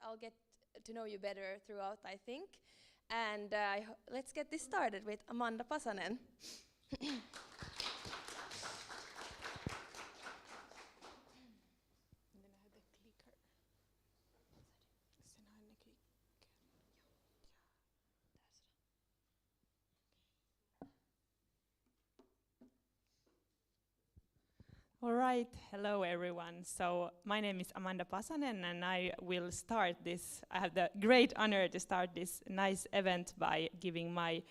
I'll get to know you better throughout, I think. And let's get this started with Amanda Pasanen. All right, hello everyone. So my name is Amanda Pasanen and I will start this. I have the great honor to start this nice event by giving my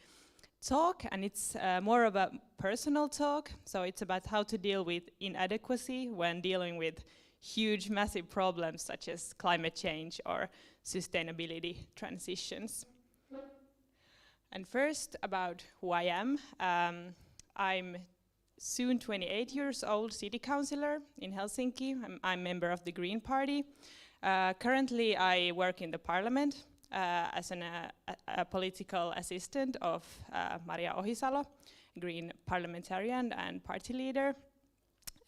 talk, and it's more of a personal talk. So it's about how to deal with inadequacy when dealing with huge, massive problems such as climate change or sustainability transitions. And first, about who I am. I'm soon 28 years old city councillor in Helsinki. I'm a member of the Green Party. Currently I work in the parliament as a political assistant of Maria Ohisalo, Green parliamentarian and party leader.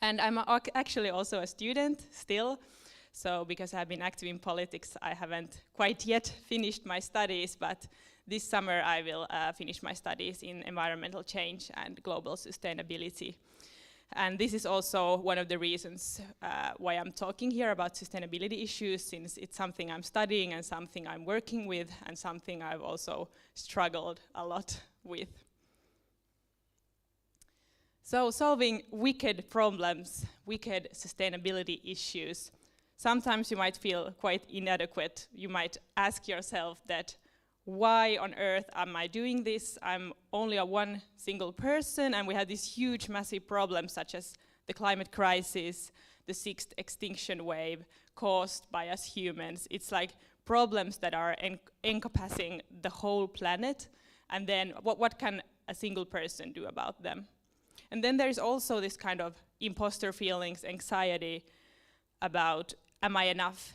And I'm actually also a student still. So because I've been active in politics, I haven't quite yet finished my studies, but this summer I will finish my studies in environmental change and global sustainability. And this is also one of the reasons why I'm talking here about sustainability issues, since it's something I'm studying and something I'm working with and something I've also struggled a lot with. So solving wicked problems, wicked sustainability issues, sometimes you might feel quite inadequate. You might ask yourself that, why on earth am I doing this? I'm only one single person, and we have these huge, massive problems such as the climate crisis, the 6th extinction wave caused by us humans. It's like problems that are encompassing the whole planet, and then what can a single person do about them? And then there's also this kind of imposter feelings, anxiety about, am I enough?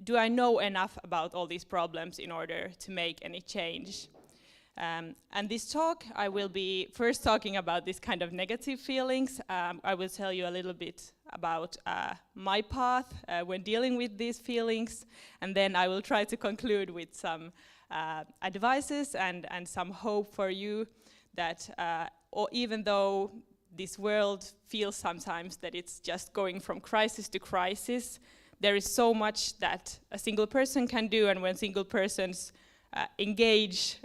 Do I know enough about all these problems in order to make any change? And this talk, I will be first talking about this kind of negative feelings. I will tell you a little bit about my path when dealing with these feelings, and then I will try to conclude with some advices and some hope for you that or even though this world feels sometimes that it's just going from crisis to crisis, there is so much that a single person can do, and when single persons engage,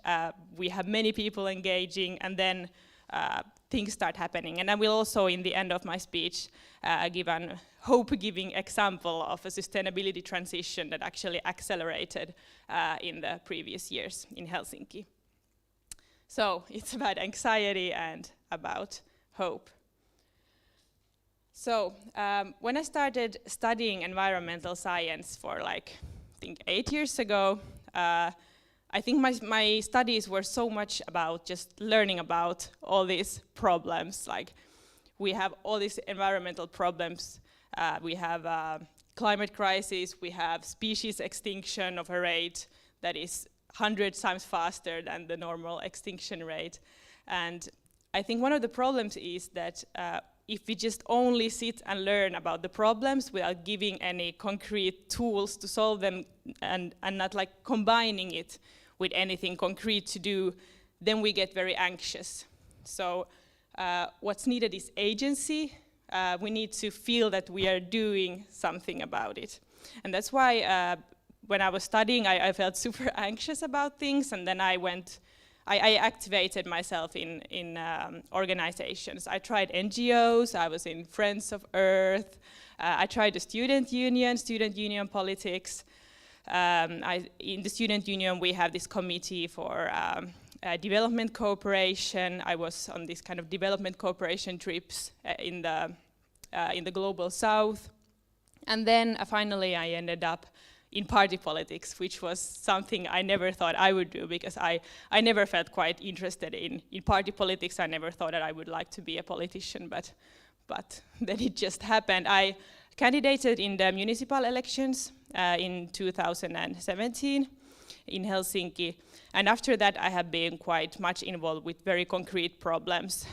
we have many people engaging, and then things start happening. And I will also, in the end of my speech, give a hope-giving example of a sustainability transition that actually accelerated in the previous years in Helsinki. So it's about anxiety and about hope. So when I started studying environmental science for I think 8 years ago, I think my studies were so much about just learning about all these problems. Like we have all these environmental problems. We have climate crisis, we have species extinction of a rate that is 100 times faster than the normal extinction rate. And I think one of the problems is that if we just only sit and learn about the problems without giving any concrete tools to solve them and not combining it with anything concrete to do, then we get very anxious. So what's needed is agency. We need to feel that we are doing something about it. And that's why when I was studying, I felt super anxious about things, and then I activated myself in organizations. I tried NGOs, I was in Friends of Earth, I tried the student union politics. In the student union we have this committee for development cooperation. I was on this kind of development cooperation trips in the global south. And then finally I ended up in party politics, which was something I never thought I would do, because I never felt quite interested in party politics. I never thought that I would like to be a politician, but then it just happened. I candidated in the municipal elections in 2017 in Helsinki, and after that I have been quite much involved with very concrete problems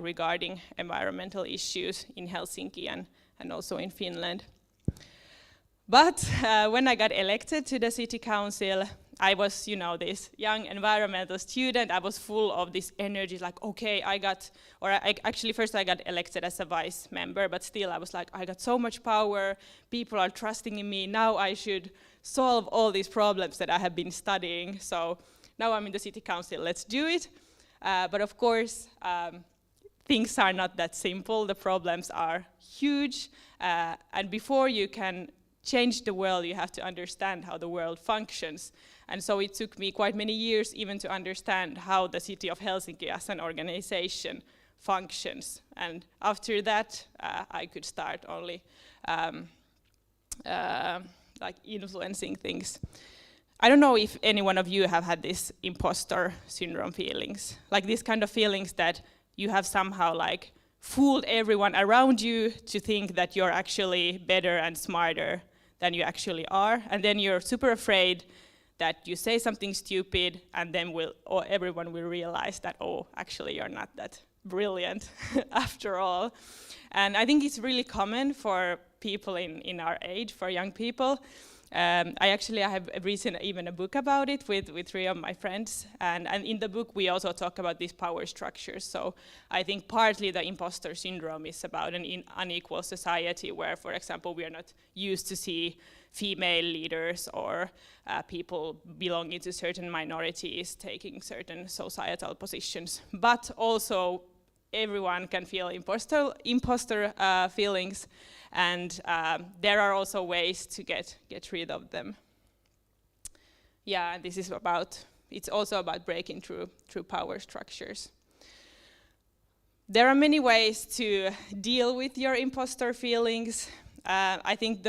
regarding environmental issues in Helsinki and also in Finland. But when I got elected to the city council, I was, you know, this young environmental student. I was full of this energy, like, okay, actually first I got elected as a vice member, but still I was like, I got so much power, people are trusting in me, now I should solve all these problems that I have been studying. So now I'm in the city council, let's do it. But of course, things are not that simple. The problems are huge. And before you can change the world, you have to understand how the world functions. And so it took me quite many years even to understand how the city of Helsinki as an organization functions. And after that, I could start only like influencing things. I don't know if any one of you have had this imposter syndrome feelings, like these kind of feelings that you have somehow like fooled everyone around you to think that you're actually better and smarter than you actually are, and then you're super afraid that you say something stupid, and then everyone will realize that, oh, actually you're not that brilliant after all. And I think it's really common for people in our age, for young people. I have written even a book about it with 3 of my friends, and in the book we also talk about these power structures. So I think partly the imposter syndrome is about an unequal society where, for example, we are not used to see female leaders or people belonging to certain minorities taking certain societal positions. But also everyone can feel imposter feelings, and there are also ways to get rid of them. Yeah, it's also about breaking through power structures. There are many ways to deal with your imposter feelings. I think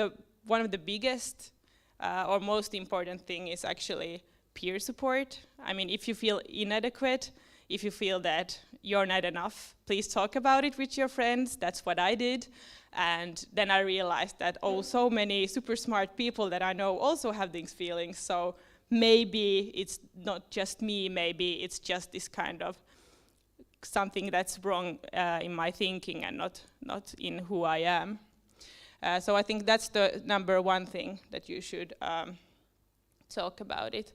one of the biggest or most important thing is actually peer support. I mean, if you feel inadequate, if you feel that you're not enough, please talk about it with your friends. That's what I did. And then I realized that, so many super smart people that I know also have these feelings. So maybe it's not just me, maybe it's just this kind of something that's wrong in my thinking and not in who I am. So I think that's the number one thing that you should talk about it.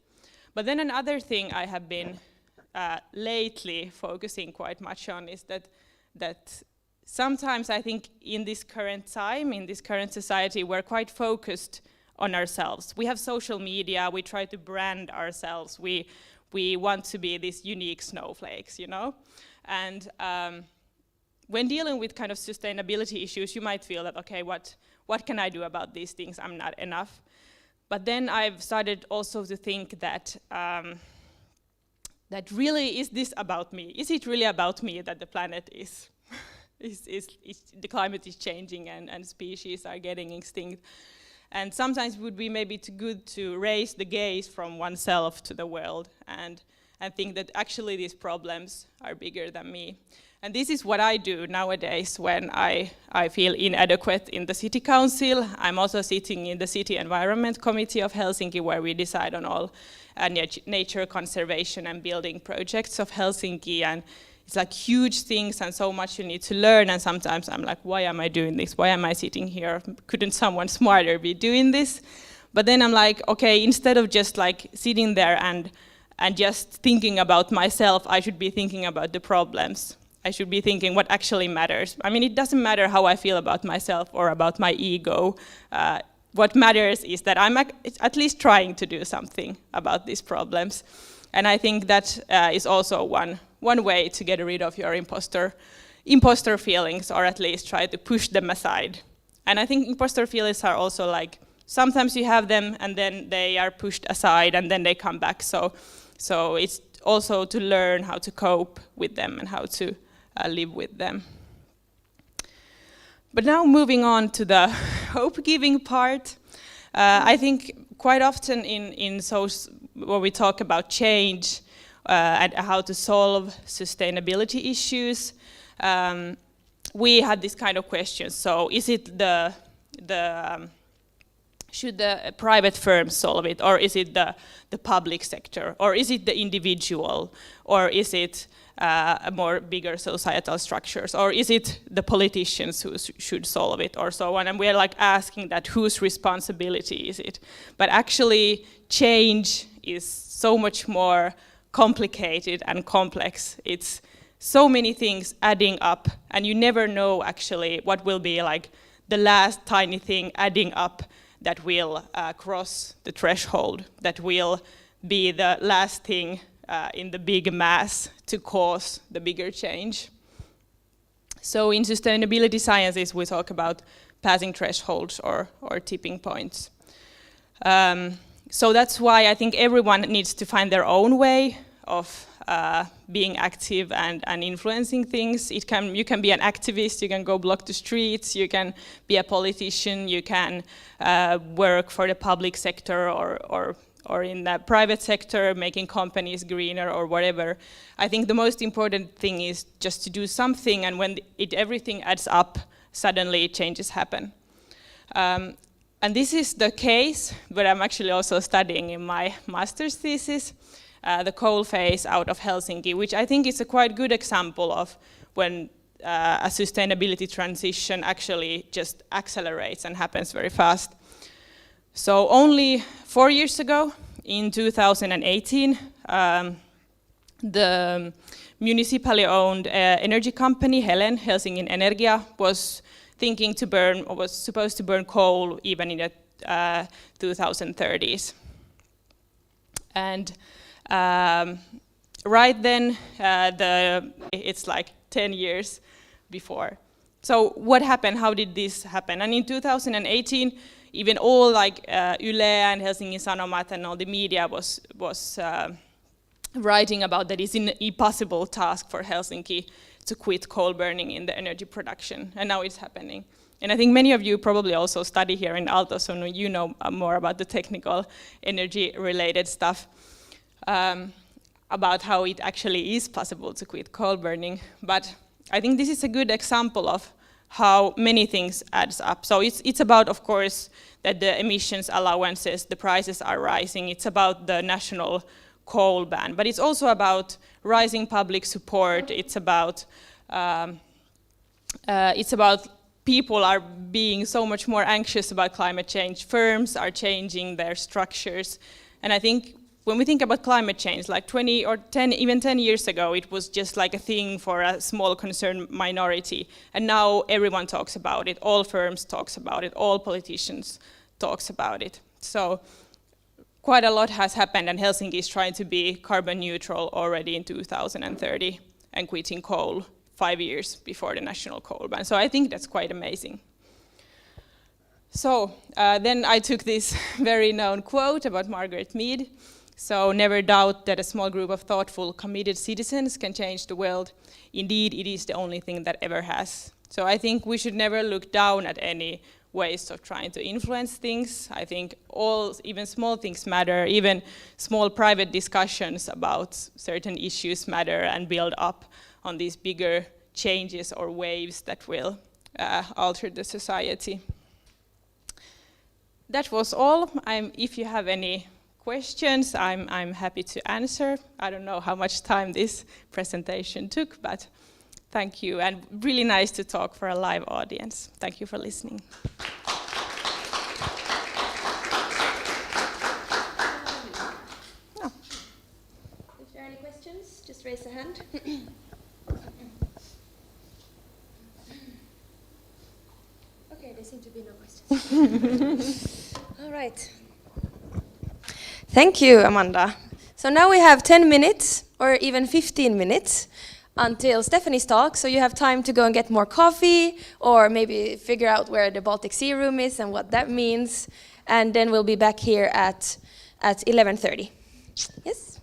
But then another thing I have been lately focusing quite much on is that sometimes I think in this current time, in this current society, we're quite focused on ourselves. We have social media, we try to brand ourselves, we want to be these unique snowflakes, you know? And when dealing with kind of sustainability issues, you might feel that, okay, what can I do about these things? I'm not enough. But then I've started also to think that that really, is this about me? Is it really about me that the planet is the climate is changing and species are getting extinct? And sometimes it would be maybe too good to raise the gaze from oneself to the world and think that actually these problems are bigger than me. And this is what I do nowadays when I feel inadequate in the city council. I'm also sitting in the city environment committee of Helsinki, where we decide on all nature conservation and building projects of Helsinki. And it's like huge things and so much you need to learn. And sometimes I'm like, why am I doing this? Why am I sitting here? Couldn't someone smarter be doing this? But then I'm like, okay, instead of just like sitting there and just thinking about myself, I should be thinking about the problems. I should be thinking what actually matters. I mean, it doesn't matter how I feel about myself or about my ego. What matters is that I'm at least trying to do something about these problems. And I think that is also one way to get rid of your imposter feelings, or at least try to push them aside. And I think imposter feelings are also like, sometimes you have them and then they are pushed aside and then they come back. So it's also to learn how to cope with them and how to live with them. But now moving on to the hope-giving part, I think quite often when we talk about change and how to solve sustainability issues, we had this kind of question. So is it the should the private firms solve it, or is it the public sector, or is it the individual, or is it a more bigger societal structures, or is it the politicians who should solve it, or so on? And we're like asking that whose responsibility is it? But actually, change is so much more complicated and complex. It's so many things adding up, and you never know actually what will be like the last tiny thing adding up that will cross the threshold, that will be the last thing in the big mass to cause the bigger change. So in sustainability sciences, we talk about passing thresholds or tipping points. So that's why I think everyone needs to find their own way of being active and influencing things. You can be an activist, you can go block the streets, you can be a politician, you can work for the public sector or in the private sector, making companies greener or whatever. I think the most important thing is just to do something, and when everything adds up, suddenly changes happen. And this is the case, but I'm actually also studying in my master's thesis, the coal phase out of Helsinki, which I think is a quite good example of when a sustainability transition actually just accelerates and happens very fast. So only 4 years ago, in 2018, the municipally owned energy company, Helen, Helsingin Energia, was thinking to burn, or was supposed to burn coal even in the 2030s. And right then, it's like 10 years before. So what happened? How did this happen? And in 2018, even all like Yle and Helsingin Sanomat and all the media was writing about that it's an impossible task for Helsinki to quit coal burning in the energy production, and now it's happening. And I think many of you probably also study here in Aalto, so you know more about the technical energy-related stuff, about how it actually is possible to quit coal burning. But I think this is a good example of how many things adds up. So it's about, of course, that the emissions allowances, the prices are rising. It's about the national coal ban, but it's also about rising public support. It's about people are being so much more anxious about climate change. Firms are changing their structures, and I think when we think about climate change, like 20 or 10, even 10 years ago, it was just like a thing for a small concerned minority. And now everyone talks about it, all firms talks about it, all politicians talks about it. So quite a lot has happened, and Helsinki is trying to be carbon neutral already in 2030 and quitting coal 5 years before the national coal ban. So I think that's quite amazing. So then I took this very known quote about Margaret Mead. So never doubt that a small group of thoughtful, committed citizens can change the world. Indeed, it is the only thing that ever has. So I think we should never look down at any ways of trying to influence things. I think even small things matter, even small private discussions about certain issues matter and build up on these bigger changes or waves that will alter the society. That was all. If you have any questions, I'm happy to answer. I don't know how much time this presentation took, but thank you, and really nice to talk for a live audience. Thank you for listening. Oh. If there are any questions, just raise a hand. Okay, there seem to be no questions. All right. Thank you, Amanda. So now we have 10 minutes, or even 15 minutes, until Stephanie's talk, so you have time to go and get more coffee, or maybe figure out where the Baltic Sea room is and what that means, and then we'll be back here at 11:30. Yes?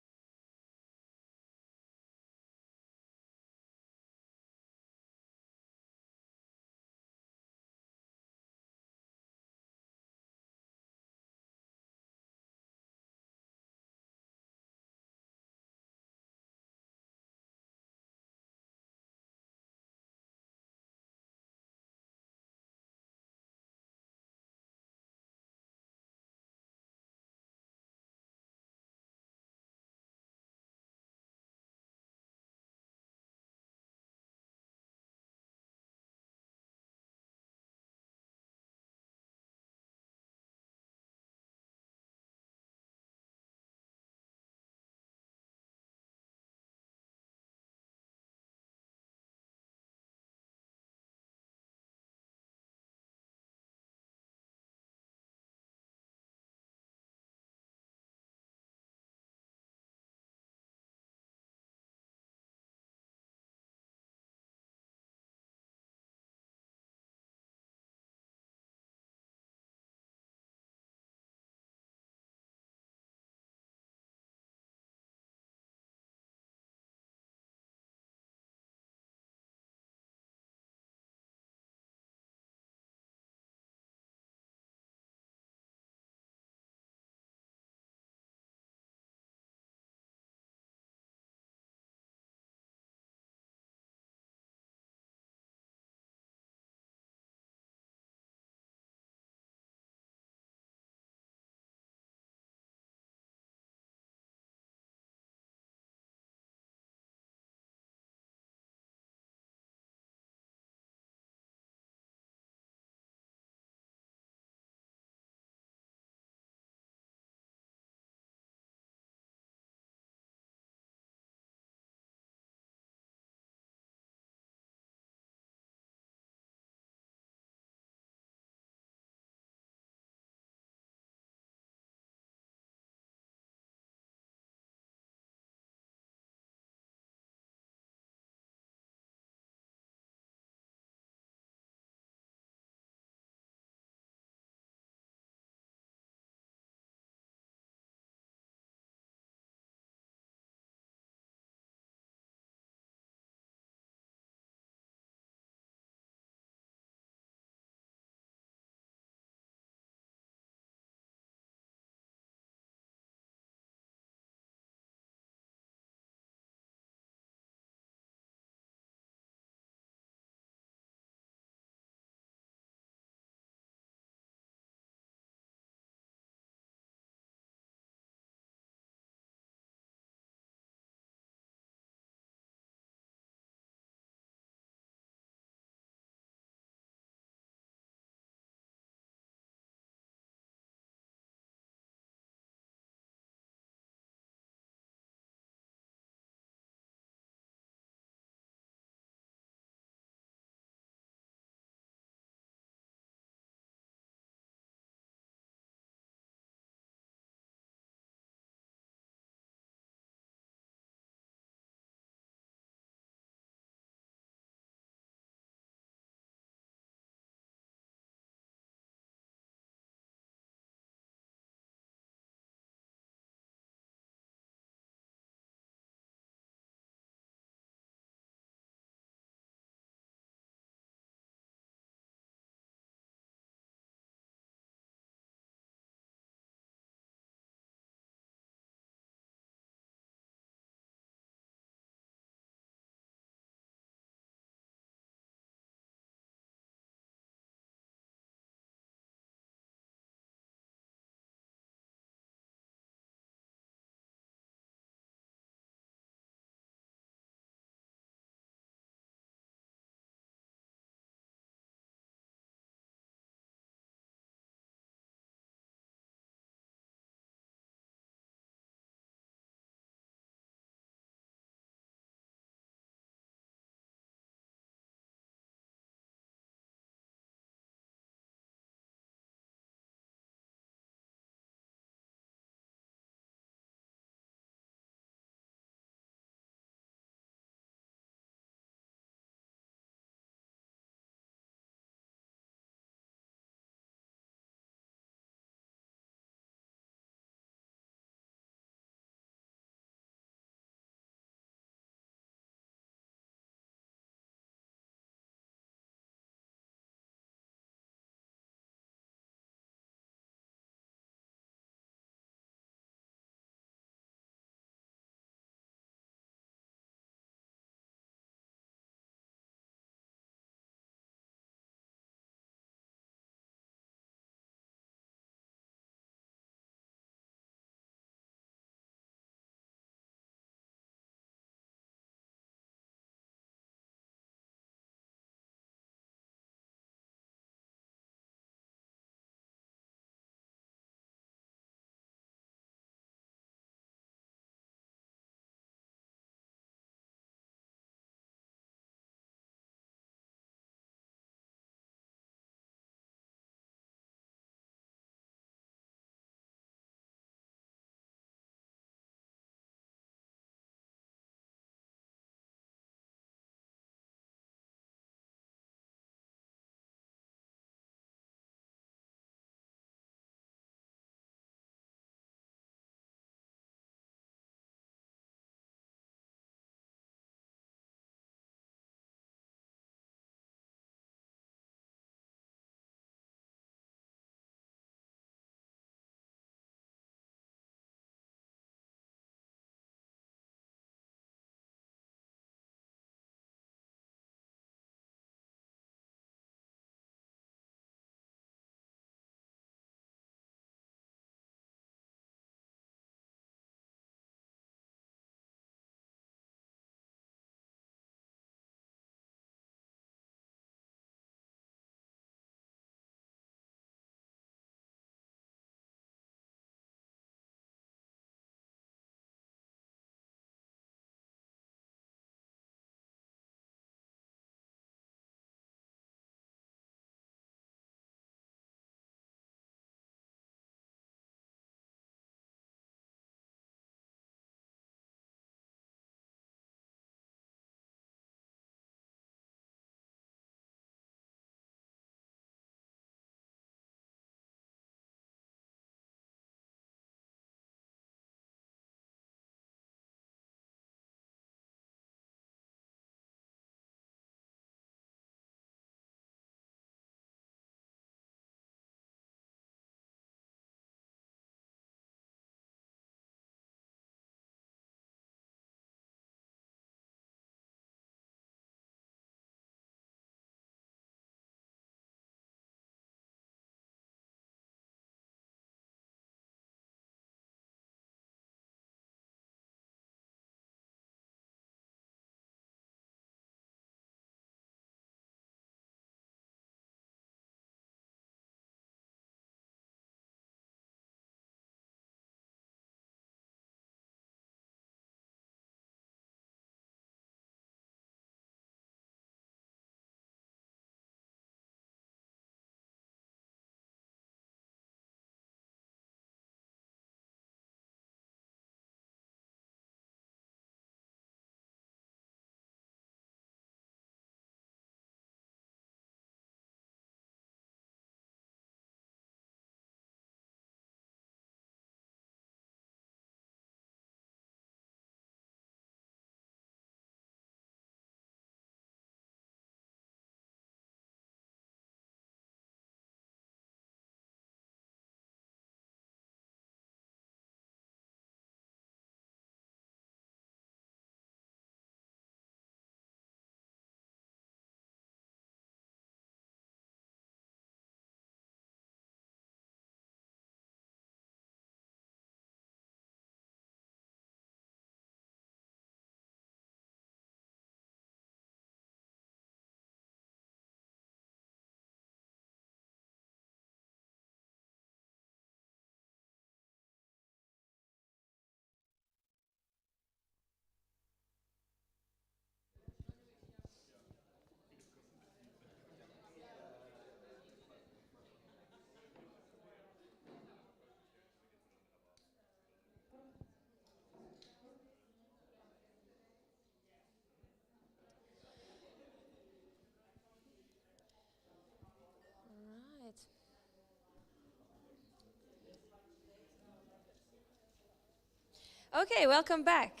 Okay, welcome back.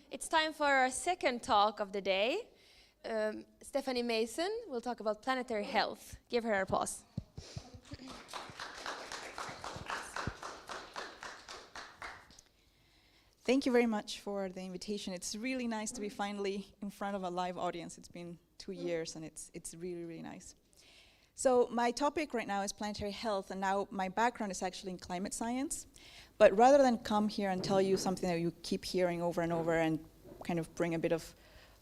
It's time for our second talk of the day. Stephanie Mason will talk about planetary health. Give her a applause. Thank you very much for the invitation. It's really nice to be finally in front of a live audience. It's been 2 years and it's really, really nice. So my topic right now is planetary health, and now my background is actually in climate science. But rather than come here and tell you something that you keep hearing over and over and kind of bring a bit of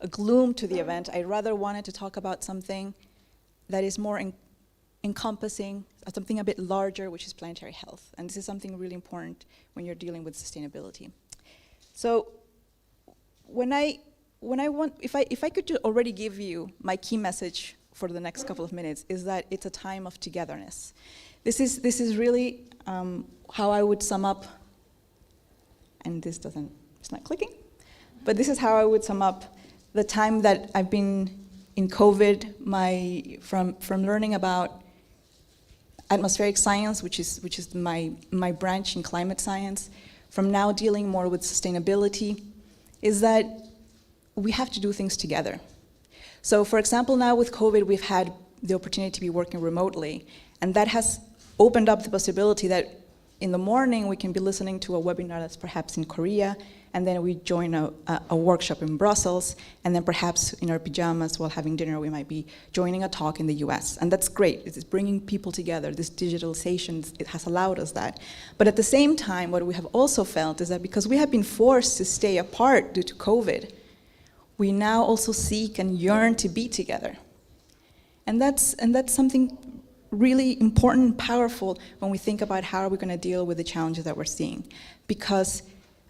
a gloom to the event, I rather wanted to talk about something that is more encompassing, something a bit larger, which is planetary health. And this is something really important when you're dealing with sustainability. So if I could already give you my key message for the next couple of minutes, is that it's a time of togetherness. This is really how I would sum up, and it's not clicking, but this is how I would sum up the time that I've been in COVID, from learning about atmospheric science, which is my branch in climate science, from now dealing more with sustainability, is that we have to do things together. So for example, now with COVID, we've had the opportunity to be working remotely, and that has opened up the possibility that in the morning we can be listening to a webinar that's perhaps in Korea, and then we join a workshop in Brussels, and then perhaps in our pajamas while having dinner we might be joining a talk in the US. And that's great. It's bringing people together. This digitalization, it has allowed us that. But at the same time, what we have also felt is that because we have been forced to stay apart due to COVID, we now also seek and yearn to be together. And that's something really important and powerful when we think about how are we going to deal with the challenges that we're seeing. Because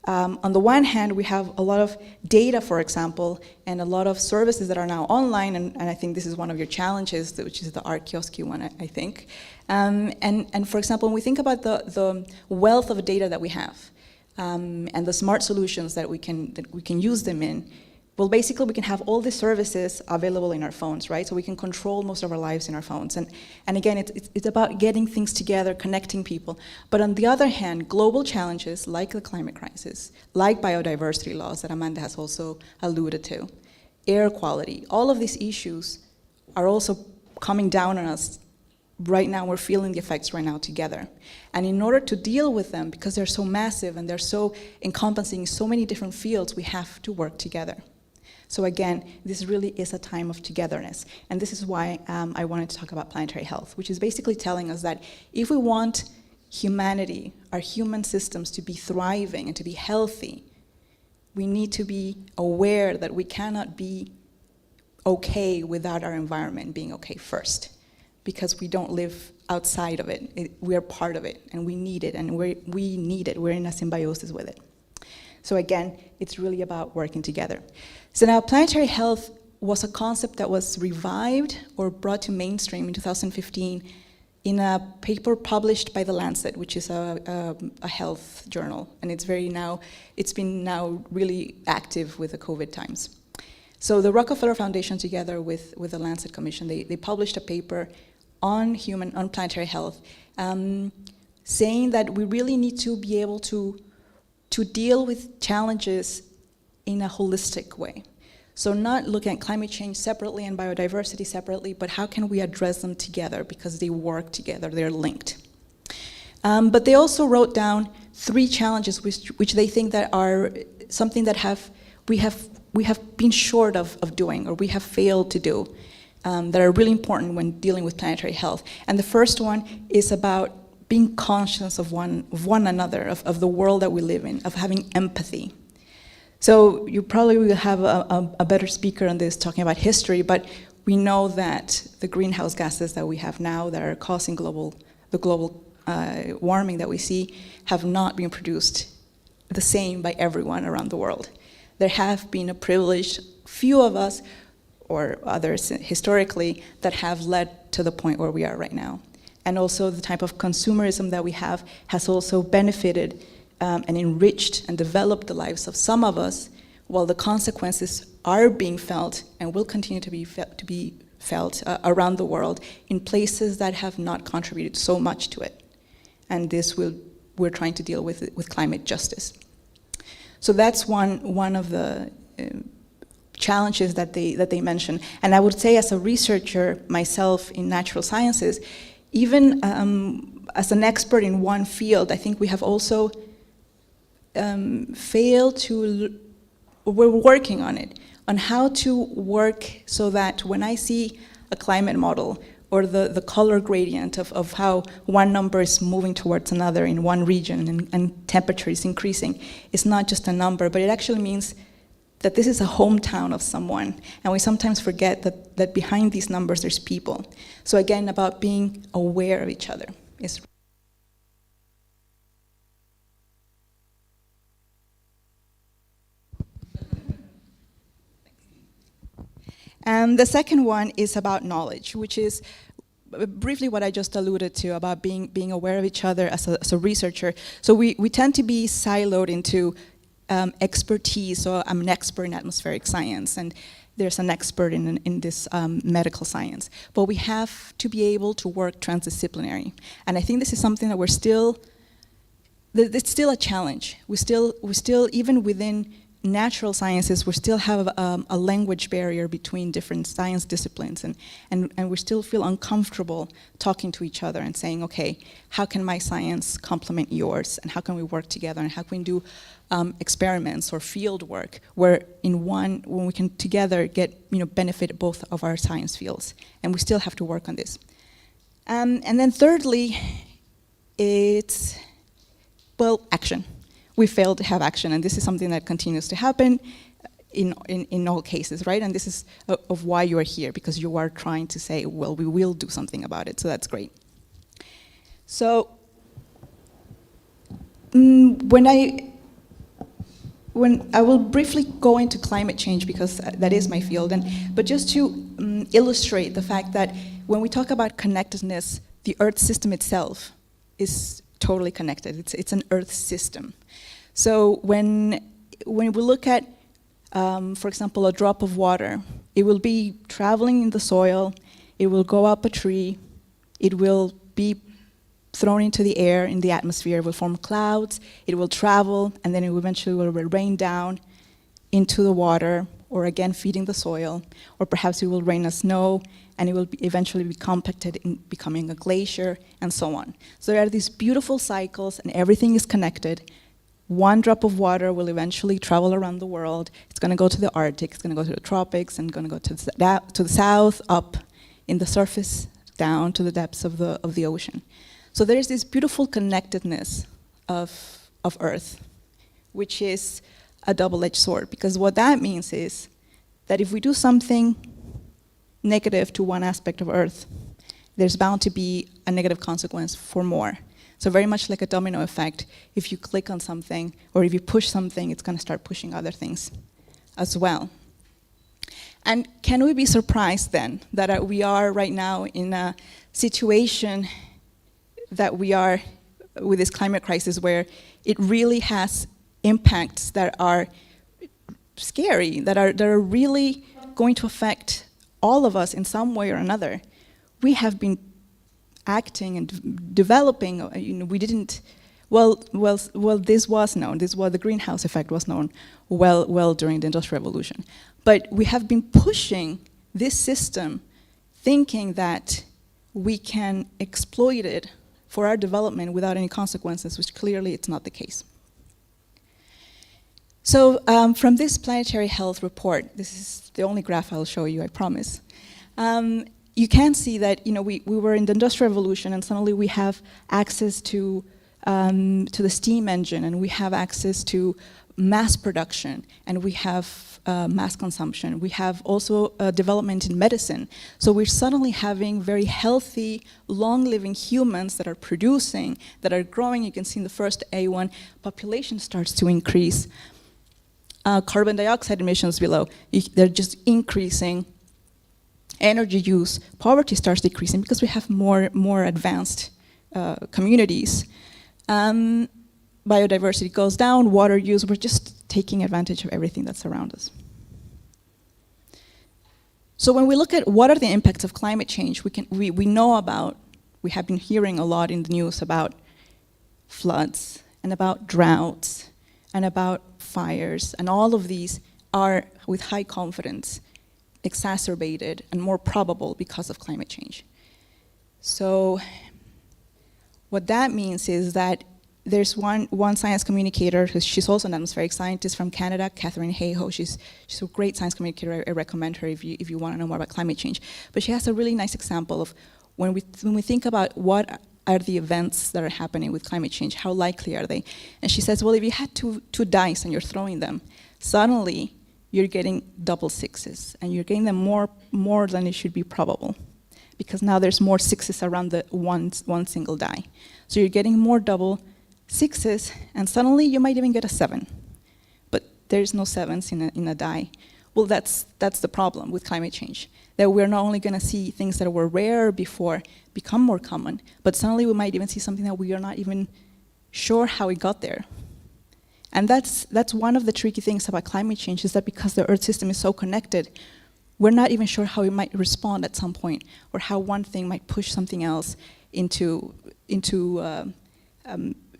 on the one hand, we have a lot of data, for example, and a lot of services that are now online, and I think this is one of your challenges, which is the art kiosk one, I think. And for example, when we think about the wealth of data that we have, and the smart solutions that we can use them in, well, basically, we can have all the services available in our phones, right? So we can control most of our lives in our phones. And again, it's about getting things together, connecting people. But on the other hand, global challenges like the climate crisis, like biodiversity loss that Amanda has also alluded to, air quality, all of these issues are also coming down on us right now. We're feeling the effects right now together. And in order to deal with them, because they're so massive and they're so encompassing so many different fields, we have to work together. So again, this really is a time of togetherness. And this is why I wanted to talk about planetary health, which is basically telling us that if we want humanity, our human systems to be thriving and to be healthy, we need to be aware that we cannot be okay without our environment being okay first, because we don't live outside of it. We are part of it, and we need it, and we need it. We're in a symbiosis with it. So again, it's really about working together. So now planetary health was a concept that was revived or brought to mainstream in 2015 in a paper published by The Lancet, which is a health journal. And it's been now really active with the COVID times. So the Rockefeller Foundation, together with the Lancet Commission, they published a paper on planetary health, saying that we really need to be able to deal with challenges in a holistic way. So not looking at climate change separately and biodiversity separately, but how can we address them together, because they work together, they're linked. But they also wrote down 3 challenges which they think that are something that we have been short of doing, or we have failed to do, that are really important when dealing with planetary health. And the first one is about being conscious of one another, of the world that we live in, of having empathy. So you probably will have a better speaker on this talking about history, but we know that the greenhouse gases that we have now that are causing the global warming that we see have not been produced the same by everyone around the world. There have been a privileged few of us, or others historically, that have led to the point where we are right now. And also the type of consumerism that we have has also benefited and enriched and developed the lives of some of us, while the consequences are being felt and will continue to be felt around the world in places that have not contributed so much to it. And this we're trying to deal with climate justice. So that's one of the challenges that they mention. And I would say, as a researcher myself in natural sciences, even as an expert in one field, I think we have also failed to, we're working on it, on how to work so that when I see a climate model or the color gradient of how one number is moving towards another in one region and temperature is increasing, it's not just a number, but it actually means that this is a hometown of someone. And we sometimes forget that behind these numbers there's people. So again, about being aware of each other is. And the second one is about knowledge, which is briefly what I just alluded to about being aware of each other as a researcher. So we tend to be siloed into expertise. So I'm an expert in atmospheric science, and there's an expert in this medical science. But we have to be able to work transdisciplinary. And I think this is something that it's still a challenge. We still, even within natural sciences, we still have a language barrier between different science disciplines, and we still feel uncomfortable talking to each other and saying, okay, how can my science complement yours, and how can we work together, and how can we do experiments or field work where when we can together get benefit both of our science fields, and we still have to work on this. And then thirdly, it's, well, action. We fail to have action, and this is something that continues to happen in all cases, right? And this is of why you are here, because you are trying to say, well, we will do something about it, so that's great. So when I will briefly go into climate change, because that is my field, but just to illustrate the fact that when we talk about connectedness, the Earth system itself is totally connected. It's an Earth system. So when we look at, for example, a drop of water, it will be traveling in the soil, it will go up a tree, it will be thrown into the air, in the atmosphere, it will form clouds, it will travel, and then it will eventually will rain down into the water, or again feeding the soil, or perhaps it will rain as snow, and it will eventually be compacted in becoming a glacier, and so on. So there are these beautiful cycles, and everything is connected. One drop of water will eventually travel around the world. It's going to go to the Arctic, it's going to go to the tropics, and going to go to the south, up in the surface, down to the depths of the ocean. So there is this beautiful connectedness of Earth, which is a double-edged sword, because what that means is that if we do something negative to one aspect of Earth, there's bound to be a negative consequence for more. So very much like a domino effect, if you click on something or if you push something, it's going to start pushing other things as well. And can we be surprised then that we are right now in a situation that we are with this climate crisis where it really has impacts that are scary, that are really going to affect all of us in some way or another? We have been acting and developing, we didn't, well, this was known, the greenhouse effect was known well during the Industrial Revolution. But we have been pushing this system thinking that we can exploit it for our development without any consequences, which clearly it's not the case. So from this Planetary Health report, this is the only graph I'll show you, I promise. You can see that we were in the Industrial Revolution, and suddenly we have access to the steam engine, and we have access to mass production, and we have mass consumption. We have also development in medicine. So we're suddenly having very healthy, long-living humans that are producing, that are growing. You can see in the first A1, population starts to increase. Carbon dioxide emissions below, they're just increasing. Energy use, poverty starts decreasing because we have more advanced communities. Biodiversity goes down, water use, we're just taking advantage of everything that's around us. So when we look at what are the impacts of climate change, we know about, we have been hearing a lot in the news about floods, and about droughts, and about fires, and all of these are, with high confidence, exacerbated and more probable because of climate change. So what that means is that there's one science communicator, she's also an atmospheric scientist from Canada, Catherine Hayhoe. She's a great science communicator. I recommend her if you want to know more about climate change. But she has a really nice example of when we think about what are the events that are happening with climate change, how likely are they? And she says, well, if you had two dice and you're throwing them, suddenly you're getting double sixes, and you're getting them more than it should be probable, because now there's more sixes around the one single die. So you're getting more double sixes, and suddenly you might even get a 7. But there's no 7s in a die. Well, that's the problem with climate change, that we're not only going to see things that were rare before become more common, but suddenly we might even see something that we are not even sure how it got there. And that's one of the tricky things about climate change, is that because the Earth system is so connected, we're not even sure how it might respond at some point, or how one thing might push something else into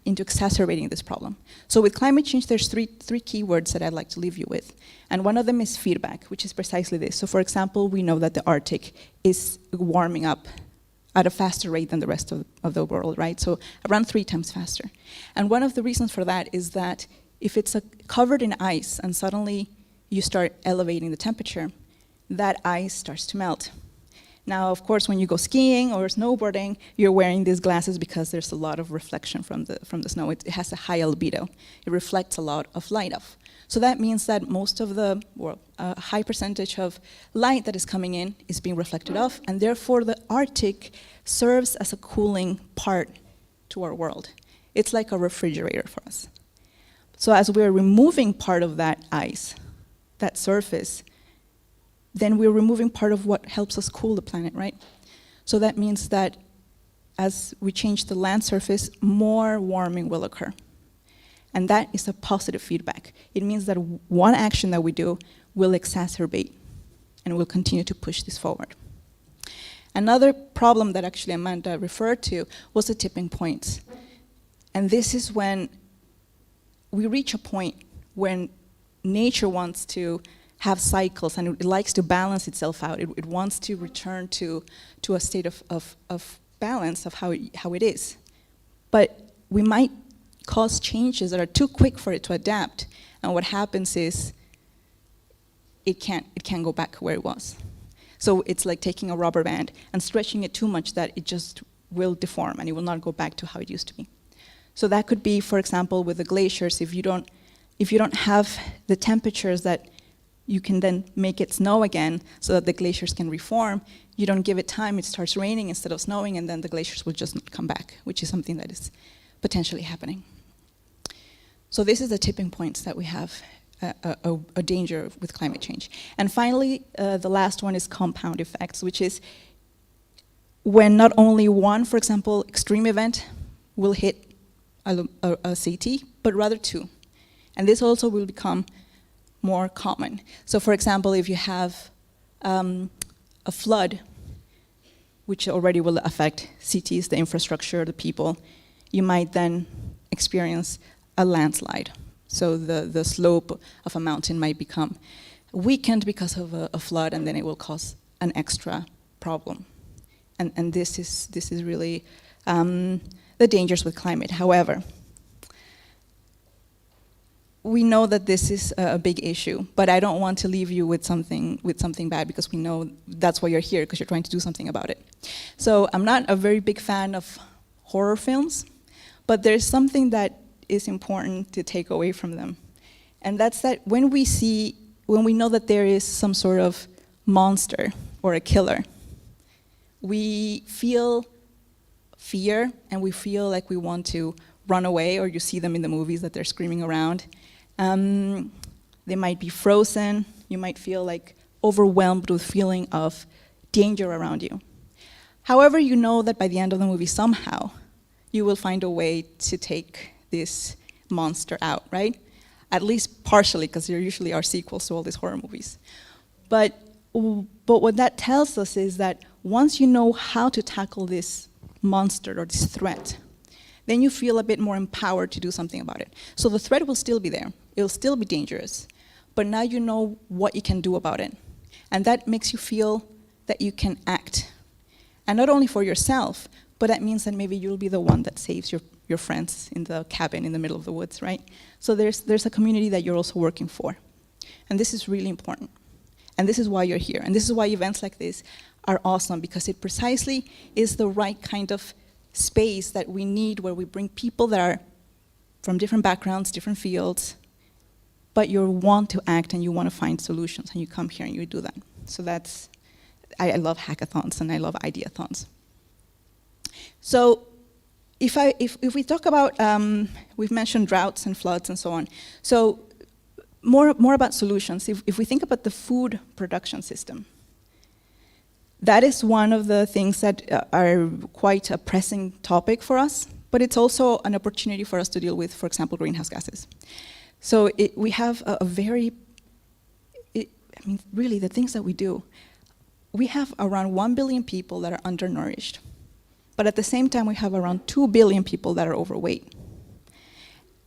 exacerbating this problem. So with climate change, there's three keywords that I'd like to leave you with. And one of them is feedback, which is precisely this. So for example, we know that the Arctic is warming up at a faster rate than the rest of the world, right? So around 3 times faster. And one of the reasons for that is that if it's covered in ice and suddenly you start elevating the temperature, that ice starts to melt. Now, of course, when you go skiing or snowboarding, you're wearing these glasses because there's a lot of reflection from the snow. It has a high albedo. It reflects a lot of light off. So that means that most of a high percentage of light that is coming in is being reflected off, and therefore the Arctic serves as a cooling part to our world. It's like a refrigerator for us. So as we're removing part of that ice, that surface, then we're removing part of what helps us cool the planet, right? So that means that as we change the land surface, more warming will occur. And that is a positive feedback. It means that one action that we do will exacerbate and will continue to push this forward. Another problem that actually Amanda referred to was the tipping points. And this is when we reach a point when nature wants to have cycles, and it likes to balance itself out. It wants to return to a state of balance of how it is. But we might cause changes that are too quick for it to adapt, and what happens is it can't go back where it was. So it's like taking a rubber band and stretching it too much that it just will deform and it will not go back to how it used to be. So that could be, for example, with the glaciers. If you don't have the temperatures that you can then make it snow again so that the glaciers can reform, you don't give it time, it starts raining instead of snowing, and then the glaciers will just not come back, which is something that is potentially happening. So this is the tipping points that we have a danger with climate change. And finally, the last one is compound effects, which is when not only one, for example, extreme event will hit a city, but rather 2. And this also will become more common. So for example, if you have a flood, which already will affect cities, the infrastructure, the people, you might then experience a landslide. So the slope of a mountain might become weakened because of a flood, and then it will cause an extra problem. And this is really the dangers with climate. However, we know that this is a big issue, but I don't want to leave you with something bad, because we know that's why you're here, because you're trying to do something about it. So I'm not a very big fan of horror films, but there's something that is important to take away from them. And that's that when we know that there is some sort of monster or a killer, we feel fear and we feel like we want to run away, or you see them in the movies that they're screaming around. They might be frozen. You might feel like overwhelmed with feeling of danger around you. However, you know that by the end of the movie, somehow, you will find a way to take this monster out, right? At least partially, because there usually are sequels to all these horror movies. But what that tells us is that once you know how to tackle this monster or this threat, then you feel a bit more empowered to do something about it. So the threat will still be there. it'll still be dangerous, but now you know what you can do about it. And that makes you feel that you can act. And not only for yourself, but that means that maybe you'll be the one that saves your friends in the cabin in the middle of the woods, right? So there's a community that you're also working for. And this is really important. And this is why you're here. And this is why events like this are awesome, because it precisely is the right kind of space that we need, where we bring people that are from different backgrounds, different fields, but you want to act and you want to find solutions, and you come here and you do that. So that's, I love hackathons and I love ideathons. So if we talk about, we've mentioned droughts and floods and so on. So more about solutions. If we think about the food production system, that is one of the things that are quite a pressing topic for us, but it's also an opportunity for us to deal with, for example, greenhouse gases. So we have a very, I mean, really the things that we do, we have around 1 billion people that are undernourished. But at the same time, we have around 2 billion people that are overweight.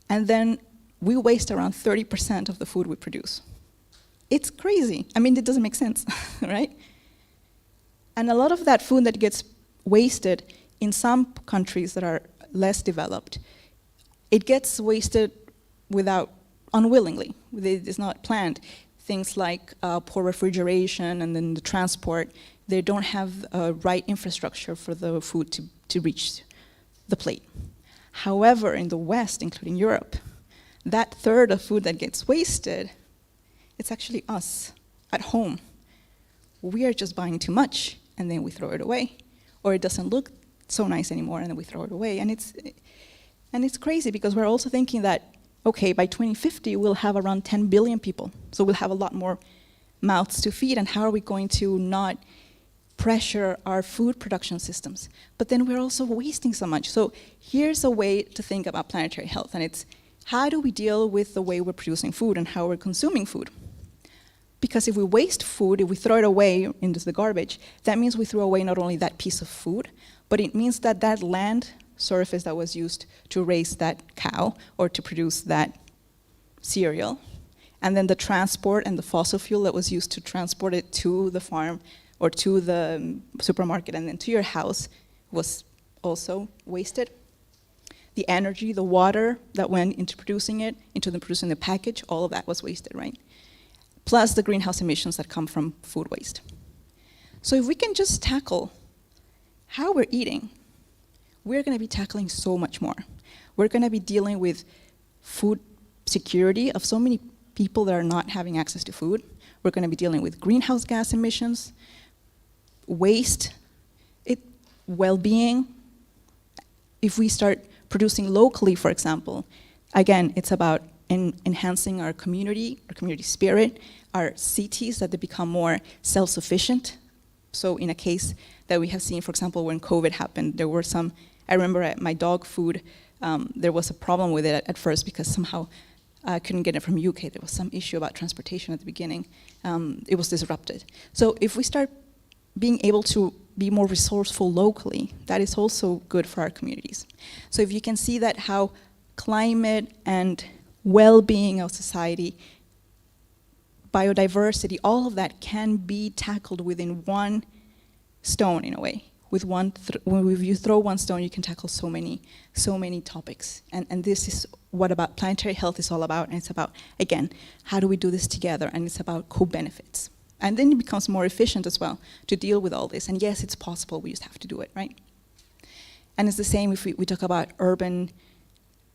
And then we waste around 30% of the food we produce. It's crazy. I mean, it doesn't make sense, right? And a lot of that food that gets wasted in some countries that are less developed, it gets wasted unwillingly. It's not planned. Things like poor refrigeration and then the transport, they don't have right infrastructure for the food to reach the plate. However, in the West, including Europe, that third of food that gets wasted, it's actually us at home. We are just buying too much, and then we throw it away. Or it doesn't look so nice anymore, and then we throw it away. And it's crazy, because we're also thinking that, okay, by 2050, we'll have around 10 billion people. So we'll have a lot more mouths to feed, and how are we going to not pressure our food production systems? But then we're also wasting so much. So here's a way to think about planetary health, and it's how do we deal with the way we're producing food and how we're consuming food? Because if we waste food, if we throw it away into the garbage, that means we throw away not only that piece of food, but it means that that land surface that was used to raise that cow or to produce that cereal, and then the transport and the fossil fuel that was used to transport it to the farm or to the supermarket and then to your house was also wasted. The energy, the water that went into producing it, into producing the package, all of that was wasted, right? Plus the greenhouse emissions that come from food waste. So if we can just tackle how we're eating, we're going to be tackling so much more. We're going to be dealing with food security of so many people that are not having access to food. We're going to be dealing with greenhouse gas emissions, waste, well-being. If we start producing locally, for example, again, it's about enhancing our community spirit, our cities, that they become more self-sufficient. So in a case that we have seen, for example, when COVID happened, there were some, I remember at my dog food, there was a problem with it at first because somehow I couldn't get it from UK. There was some issue about transportation at the beginning. It was disrupted. So if we start being able to be more resourceful locally, that is also good for our communities. So if you can see that how climate and well-being of society, biodiversity, all of that can be tackled within one stone in a way. With when you throw one stone, you can tackle so many topics. And this is what planetary health is all about. And it's about, again, how do we do this together? And it's about co-benefits. And then it becomes more efficient as well to deal with all this. And yes, it's possible, we just have to do it, right? And it's the same if we talk about urban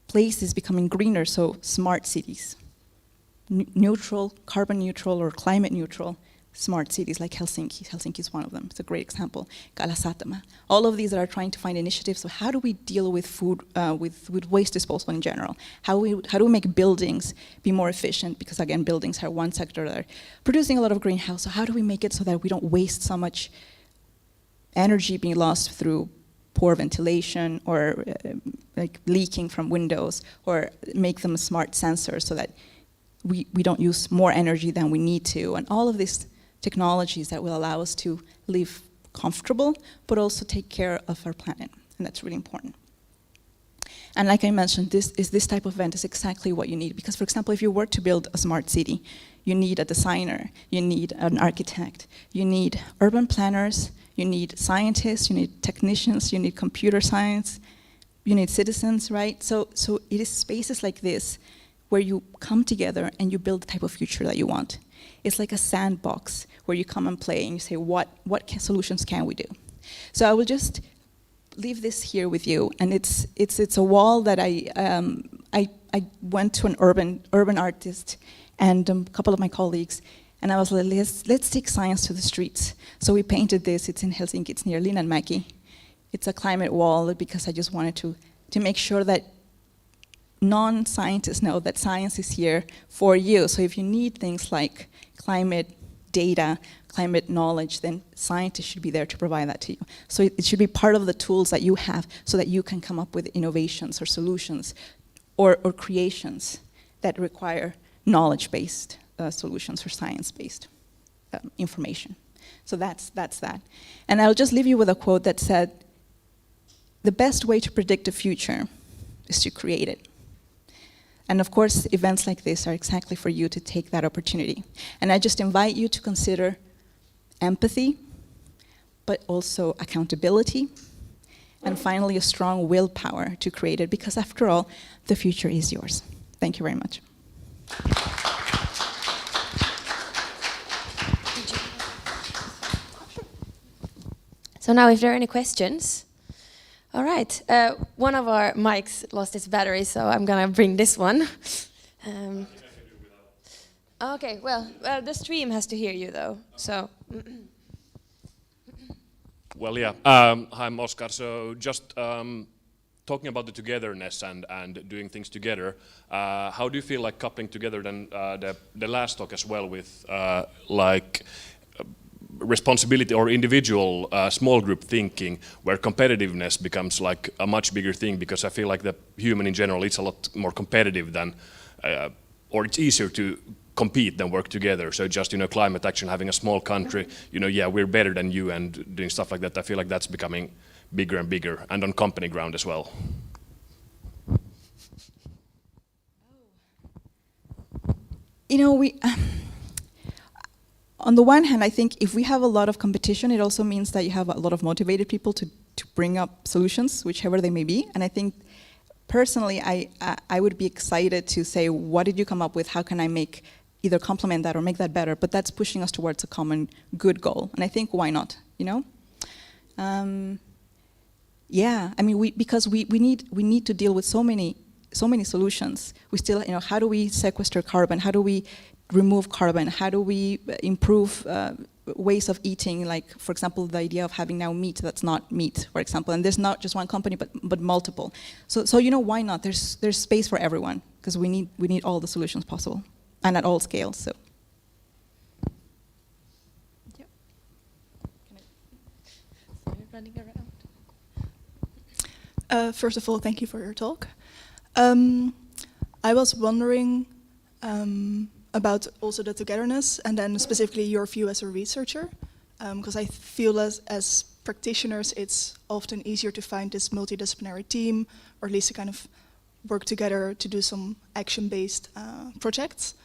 places becoming greener, so smart cities. Neutral, carbon neutral or climate neutral smart cities like Helsinki. Helsinki is one of them. It's a great example. Kalasatama. All of these that are trying to find initiatives. So how do we deal with food, with waste disposal in general? How do we make buildings be more efficient? Because again, buildings are one sector that are producing a lot of greenhouse. So how do we make it so that we don't waste so much energy being lost through poor ventilation or like leaking from windows, or make them smart sensors so that we don't use more energy than we need to, and all of these technologies that will allow us to live comfortable, but also take care of our planet, and that's really important. And like I mentioned, this type of event is exactly what you need. Because, for example, if you were to build a smart city, you need a designer, you need an architect, you need urban planners, you need scientists, you need technicians, you need computer science, you need citizens, right? So it is spaces like this where you come together and you build the type of future that you want. It's like a sandbox where you come and play and you say, what solutions can we do? So I will just leave this here with you, and it's a wall that I went to an urban artist and a couple of my colleagues, and I was like, let's take science to the streets. So we painted this. It's in Helsinki. It's near Linnanmäki. It's a climate wall because I just wanted to make sure that non-scientists know that science is here for you. So if you need things like climate data, climate knowledge, then scientists should be there to provide that to you. So it should be part of the tools that you have so that you can come up with innovations or solutions or creations that require knowledge-based solutions or science-based information. So that's that. And I'll just leave you with a quote that said, the best way to predict the future is to create it. And of course, events like this are exactly for you to take that opportunity. And I just invite you to consider empathy, but also accountability, and finally a strong willpower to create it, because after all, the future is yours. Thank you very much. So now if there are any questions. All right, one of our mics lost its battery, so I'm gonna bring this one. Okay, well, the stream has to hear you though, so. Well, yeah, I'm Oscar. So just talking about the togetherness and doing things together, how do you feel like coupling together then the last talk as well with responsibility or individual small group thinking, where competitiveness becomes like a much bigger thing, because I feel like the human in general is a lot more competitive than, or it's easier to compete than work together. So just, climate action, having a small country, yeah, we're better than you, and doing stuff like that, I feel like that's becoming bigger and bigger, and on company ground as well. On the one hand, I think if we have a lot of competition, it also means that you have a lot of motivated people to bring up solutions, whichever they may be. And I think, personally, I would be excited to say, what did you come up with? How can I either complement that or make that better? But that's pushing us towards a common good goal. And I think, why not, Yeah, I mean, because we need to deal with so many solutions. We still, how do we sequester carbon? How do we remove carbon? How do we improve ways of eating? Like, for example, the idea of having now meat that's not meat, for example. And there's not just one company, but multiple. So why not? There's space for everyone, because we need all the solutions possible, and at all scales. So. Yep. Running around. First of all, thank you for your talk. I was wondering about also the togetherness, and then specifically your view as a researcher, because I feel as practitioners it's often easier to find this multidisciplinary team, or at least to kind of work together to do some action-based projects.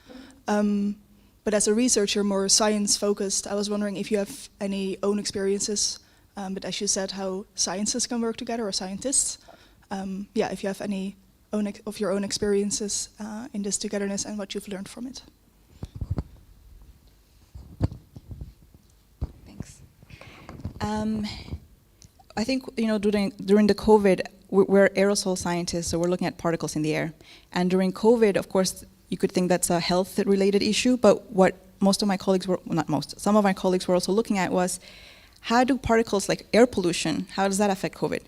But as a researcher, more science-focused, I was wondering if you have any own experiences, but as you said, how scientists can work together, or scientists. If you have any of your own experiences in this togetherness and what you've learned from it. Thanks. I think during the COVID, we're aerosol scientists, so we're looking at particles in the air. And during COVID, of course, you could think that's a health-related issue, but what some of my colleagues were also looking at was, how do particles like air pollution, how does that affect COVID?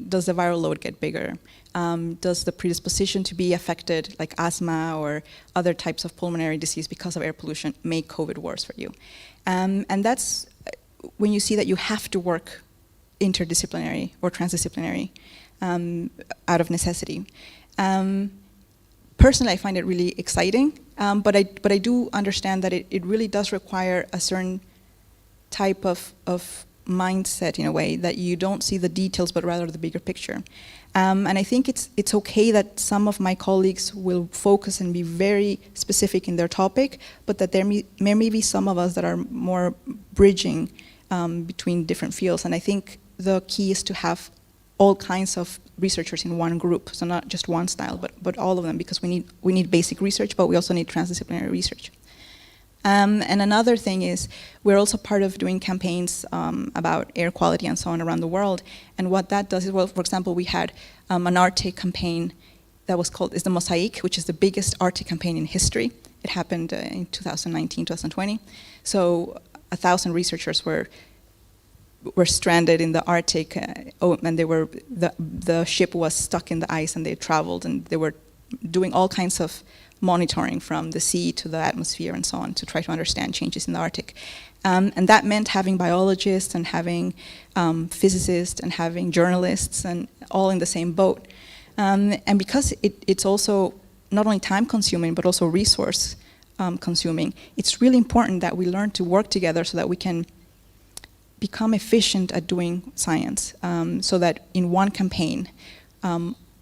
Does the viral load get bigger? Does the predisposition to be affected, like asthma or other types of pulmonary disease because of air pollution, make COVID worse for you? And that's when you see that you have to work interdisciplinary or transdisciplinary out of necessity. Personally, I find it really exciting, but I do understand that it really does require a certain type of mindset in a way that you don't see the details, but rather the bigger picture. And I think it's okay that some of my colleagues will focus and be very specific in their topic, but that there may be some of us that are more bridging between different fields. And I think the key is to have all kinds of researchers in one group, so not just one style, but all of them, because we need basic research, but we also need transdisciplinary research. And another thing is, we're also part of doing campaigns about air quality and so on around the world. And what that does is, well, for example, we had an Arctic campaign that was called the Mosaic, which is the biggest Arctic campaign in history. It happened in 2019, 2020. So 1,000 researchers were stranded in the Arctic, and the ship was stuck in the ice, and they traveled, and they were doing all kinds of monitoring from the sea to the atmosphere and so on to try to understand changes in the Arctic. And that meant having biologists and having physicists and having journalists and all in the same boat. And because it's also not only time consuming but also resource consuming, it's really important that we learn to work together so that we can become efficient at doing science, so that in one campaign,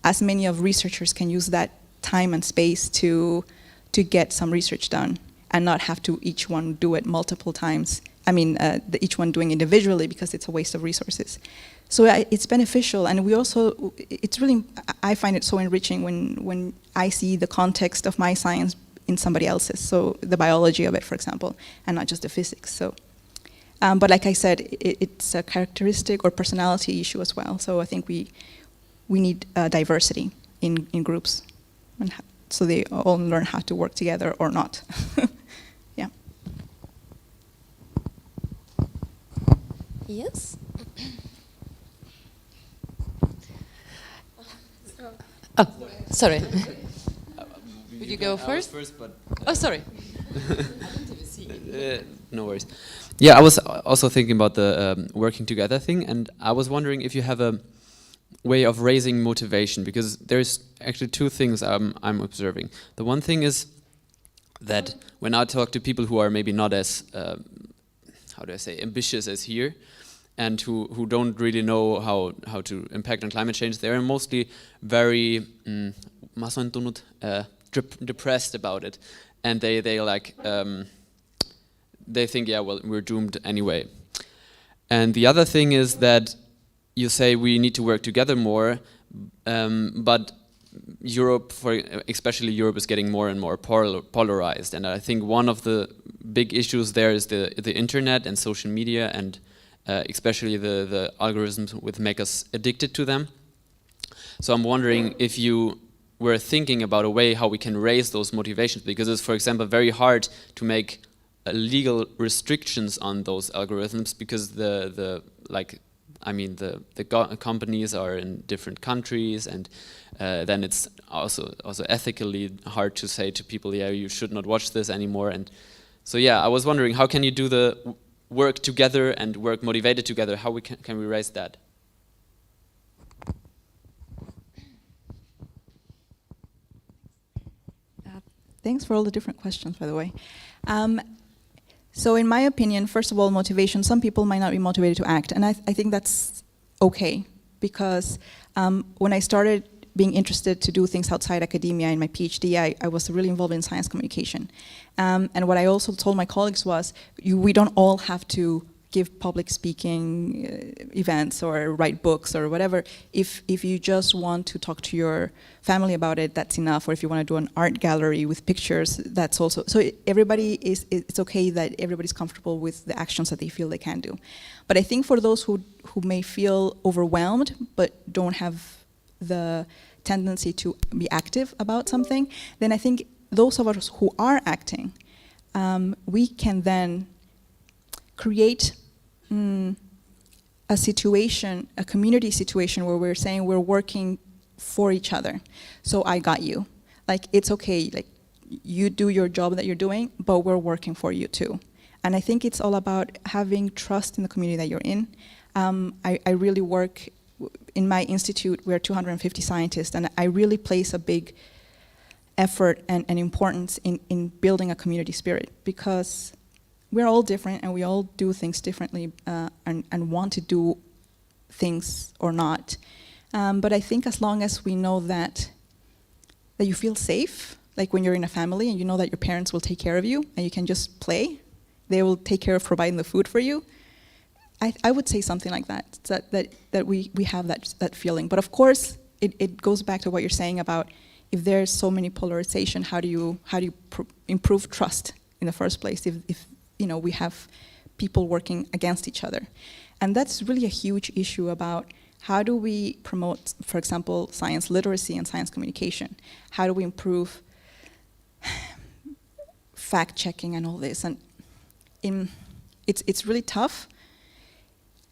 as many of researchers can use that time and space to get some research done and not have to each one do it multiple times. I mean, each one doing individually, because it's a waste of resources. So it's beneficial, and we also, it's really, I find it so enriching when I see the context of my science in somebody else's, so the biology of it, for example, and not just the physics. So, but like I said, it's a characteristic or personality issue as well. So I think we need diversity in groups, and so they all learn how to work together or not. Yeah. Yes. Oh, sorry. Would you go first? Oh, sorry. No worries. Yeah, I was also thinking about the working together thing, and I was wondering if you have a way of raising motivation, because there's actually two things I'm observing. The one thing is that when I talk to people who are maybe not as, how do I say, ambitious as here, and who don't really know how to impact on climate change, they're mostly very depressed about it, and they like they think, yeah, well, we're doomed anyway. And the other thing is that you say we need to work together more, but Europe, especially Europe, is getting more and more polarized. And I think one of the big issues there is the internet and social media, and especially the algorithms which make us addicted to them. So I'm wondering if you were thinking about a way how we can raise those motivations, because it's, for example, very hard to make legal restrictions on those algorithms, because the companies are in different countries, and then it's also ethically hard to say to people, yeah, you should not watch this anymore. And so yeah, I was wondering, how can you do the work together and work motivated together? How can we raise that? Thanks for all the different questions, by the way. So in my opinion, first of all, motivation, some people might not be motivated to act, and I think that's okay, because when I started being interested to do things outside academia in my PhD, I was really involved in science communication. And what I also told my colleagues was, we don't all have to give public speaking events or write books or whatever. If you just want to talk to your family about it, that's enough. Or if you want to do an art gallery with pictures, that's also. So it's okay that everybody's comfortable with the actions that they feel they can do. But I think for those who may feel overwhelmed but don't have the tendency to be active about something, then I think those of us who are acting, we can then create a situation, a community situation where we're saying we're working for each other. So I got you. Like, it's okay, like, you do your job that you're doing, but we're working for you too. And I think it's all about having trust in the community that you're in. I really work, in my institute, we're 250 scientists, and I really place a big effort and importance in building a community spirit, because we're all different and we all do things differently and want to do things or not. But I think as long as we know that you feel safe, like when you're in a family and you know that your parents will take care of you and you can just play, they will take care of providing the food for you. I would say something like that, that we have that feeling. But of course, it goes back to what you're saying about if there's so many polarization, how do you improve trust in the first place if you know we have people working against each other? And that's really a huge issue about how do we promote, for example, science literacy and science communication? How do we improve fact checking and all this? And it's really tough.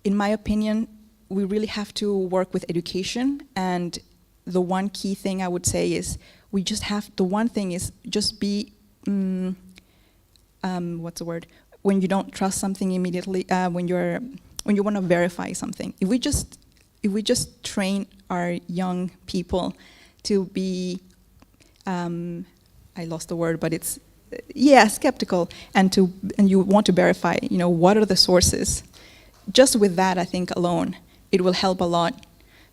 In my opinion, we really have to work with education, and the one key thing I would say is we just have, the one thing is just be, what's the word? When you don't trust something immediately, when you want to verify something. If we just train our young people to be, I lost the word, but it's, skeptical, and you want to verify, you know, what are the sources? Just with that, I think alone, it will help a lot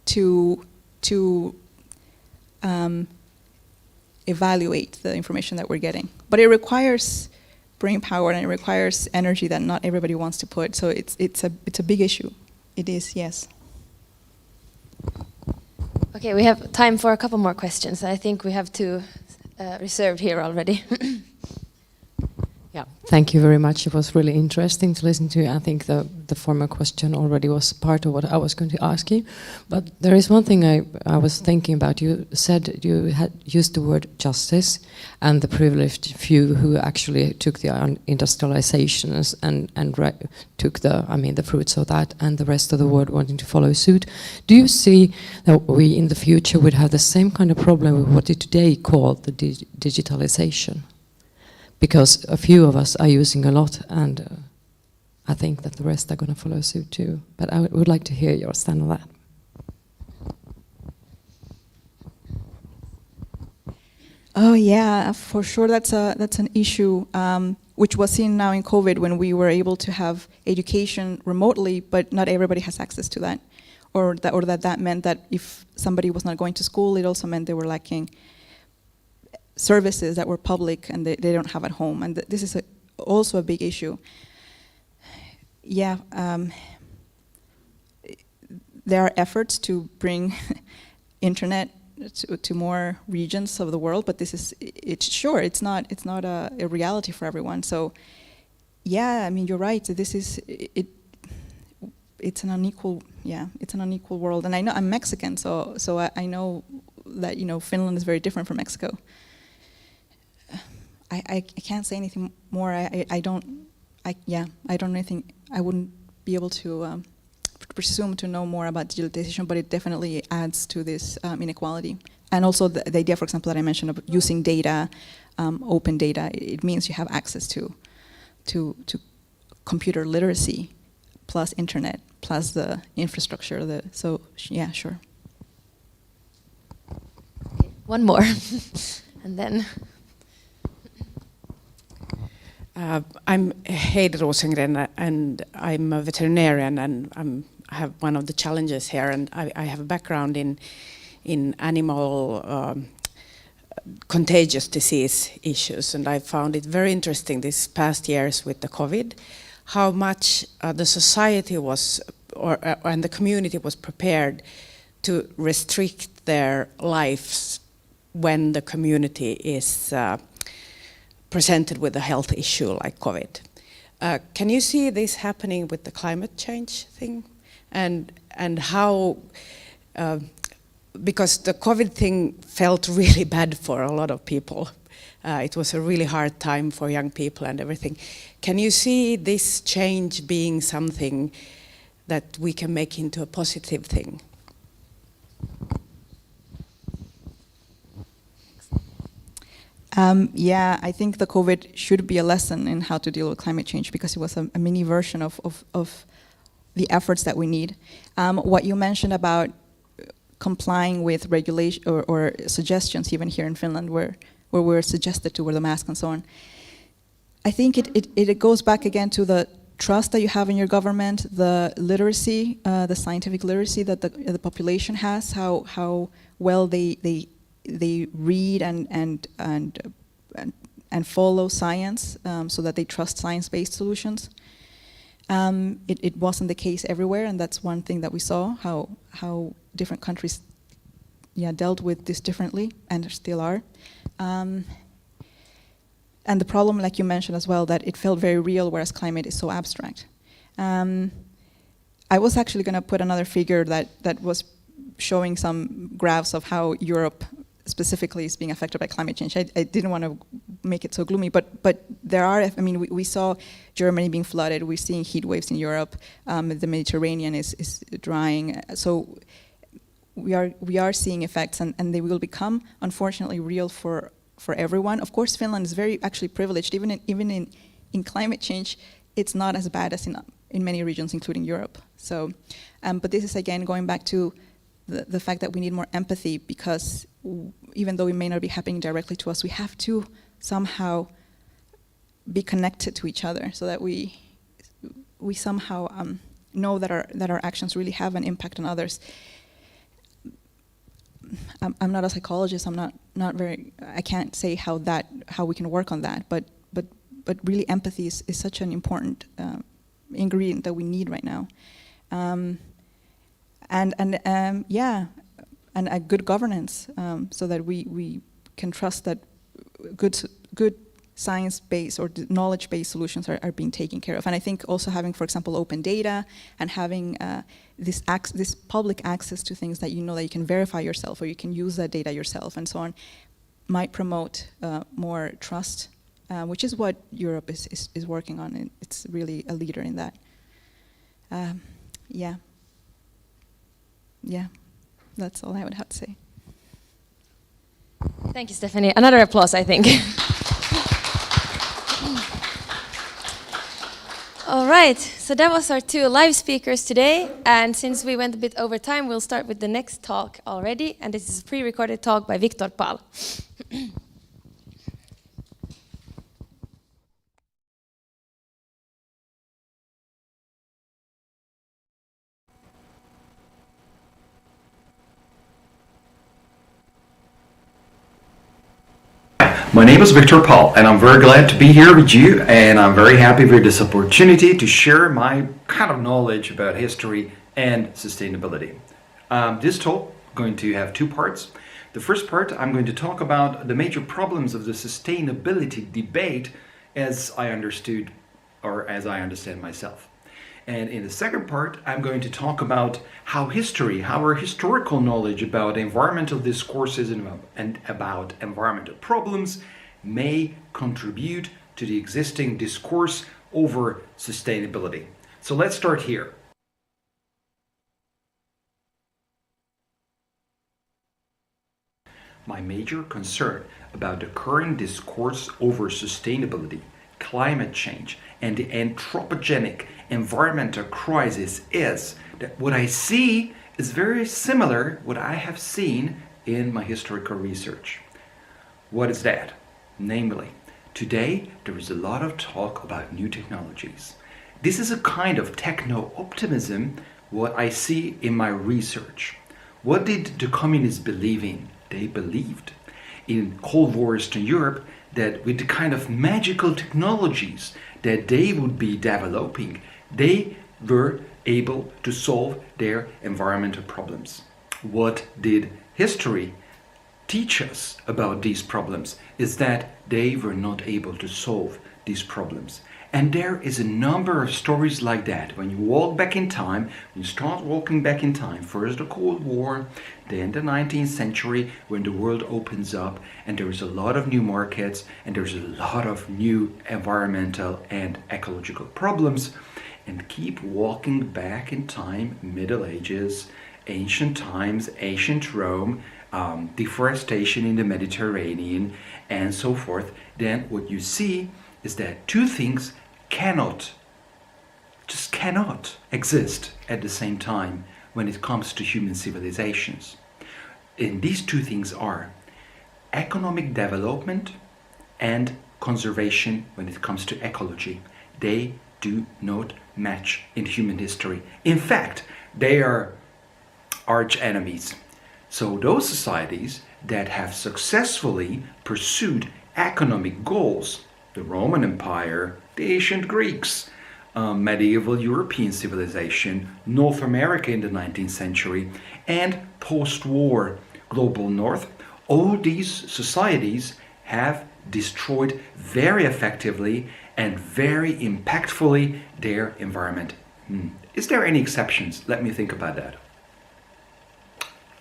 to evaluate the information that we're getting. But it requires brain power and it requires energy that not everybody wants to put. So it's a big issue. It is, yes. Okay, we have time for a couple more questions. I think we have two reserved here already. Yeah, thank you very much. It was really interesting to listen to. I think the former question already was part of what I was going to ask you. But there is one thing I was thinking about. You said you had used the word justice and the privileged few who actually took the industrializations and took the fruits of that, and the rest of the world wanting to follow suit. Do you see that we in the future would have the same kind of problem with what is today called the digitalization? Because a few of us are using a lot, and I think that the rest are going to follow suit too. But I would like to hear your stand on that. Oh yeah, for sure. That's an issue which was seen now in COVID when we were able to have education remotely, but not everybody has access to that, or that meant that if somebody was not going to school, it also meant they were lacking services that were public and they don't have at home, and this is also a big issue. Yeah, there are efforts to bring internet to more regions of the world, but it's not a reality for everyone. So, yeah, I mean, you're right. This is it's an unequal world, and I know I'm Mexican, so I know that Finland is very different from Mexico. I can't say anything more. I don't know anything. I wouldn't be able to presume to know more about digitalization, but it definitely adds to this inequality. And also the idea, for example, that I mentioned of using data, open data, it means you have access to computer literacy, plus internet, plus the infrastructure. So yeah, sure. One more, and then. I'm Heidi Rosengren, and I'm a veterinarian, and I have one of the challenges here, and I have a background in animal contagious disease issues, and I found it very interesting this past years with the COVID, how much the society was, and the community was prepared to restrict their lives when the community is presented with a health issue like COVID. Can you see this happening with the climate change thing? And how, because the COVID thing felt really bad for a lot of people. It was a really hard time for young people and everything. Can you see this change being something that we can make into a positive thing? Yeah, I think the COVID should be a lesson in how to deal with climate change, because it was a mini version of the efforts that we need. What you mentioned about complying with regulation or suggestions, even here in Finland, where we're suggested to wear the mask and so on. I think it goes back again to the trust that you have in your government, the literacy, the scientific literacy that the population has, how well they read and follow science, so that they trust science-based solutions. It wasn't the case everywhere, and that's one thing that we saw, how different countries dealt with this differently, and still are. And the problem, like you mentioned as well, that it felt very real, whereas climate is so abstract. I was actually going to put another figure that was showing some graphs of how Europe specifically is being affected by climate change. I didn't want to make it so gloomy, but there are, I mean, we saw Germany being flooded, we're seeing heat waves in Europe, the Mediterranean is drying, so we are seeing effects, and they will become, unfortunately, real for everyone. Of course, Finland is very actually privileged. Even in climate change, it's not as bad as in many regions, including Europe. So, but this is again going back to the fact that we need more empathy, because even though it may not be happening directly to us, we have to somehow be connected to each other, so that we somehow know that our actions really have an impact on others. I'm not a psychologist. I'm not very. I can't say how we can work on that. But really, empathy is such an important ingredient that we need right now. And a good governance, so that we can trust that good science-based or knowledge-based solutions are being taken care of. And I think also having, for example, open data and having this public access to things that you know that you can verify yourself, or you can use that data yourself and so on, might promote more trust, which is what Europe is working on, and it's really a leader in that. Yeah, that's all I would have to say. Thank you, Stephanie. Another applause, I think. All right, so that was our two live speakers today, and since we went a bit over time, we'll start with the next talk already, and this is a pre-recorded talk by Victor Pal. My name is Victor Paul, and I'm very glad to be here with you, and I'm very happy for this opportunity to share my kind of knowledge about history and sustainability. This talk is going to have two parts. The first part, I'm going to talk about the major problems of the sustainability debate as I understood, or as I understand myself. And in the second part, I'm going to talk about how our historical knowledge about environmental discourses and about environmental problems may contribute to the existing discourse over sustainability. So let's start here. My major concern about the current discourse over sustainability, climate change, and the anthropogenic environmental crisis is that what I see is very similar to what I have seen in my historical research. What is that? Namely, today there is a lot of talk about new technologies. This is a kind of techno-optimism what I see in my research. What did the communists believe in? They believed in Cold War Eastern Europe that with the kind of magical technologies that they would be developing, they were able to solve their environmental problems. What did history teach us about these problems is that they were not able to solve these problems. And there is a number of stories like that. When you walk back in time, when you start walking back in time, first the Cold War, then the 19th century, when the world opens up and there is a lot of new markets and there's a lot of new environmental and ecological problems, and keep walking back in time, Middle Ages, ancient times, ancient Rome, deforestation in the Mediterranean, and so forth, then what you see is that two things just cannot exist at the same time when it comes to human civilizations. And these two things are economic development and conservation, when it comes to ecology. They do not match in human history. In fact, they are arch enemies. So those societies that have successfully pursued economic goals, the Roman Empire, the ancient Greeks, medieval European civilization, North America in the 19th century, and post-war global North, all these societies have destroyed very effectively and very impactfully their environment. Is there any exceptions? Let me think about that.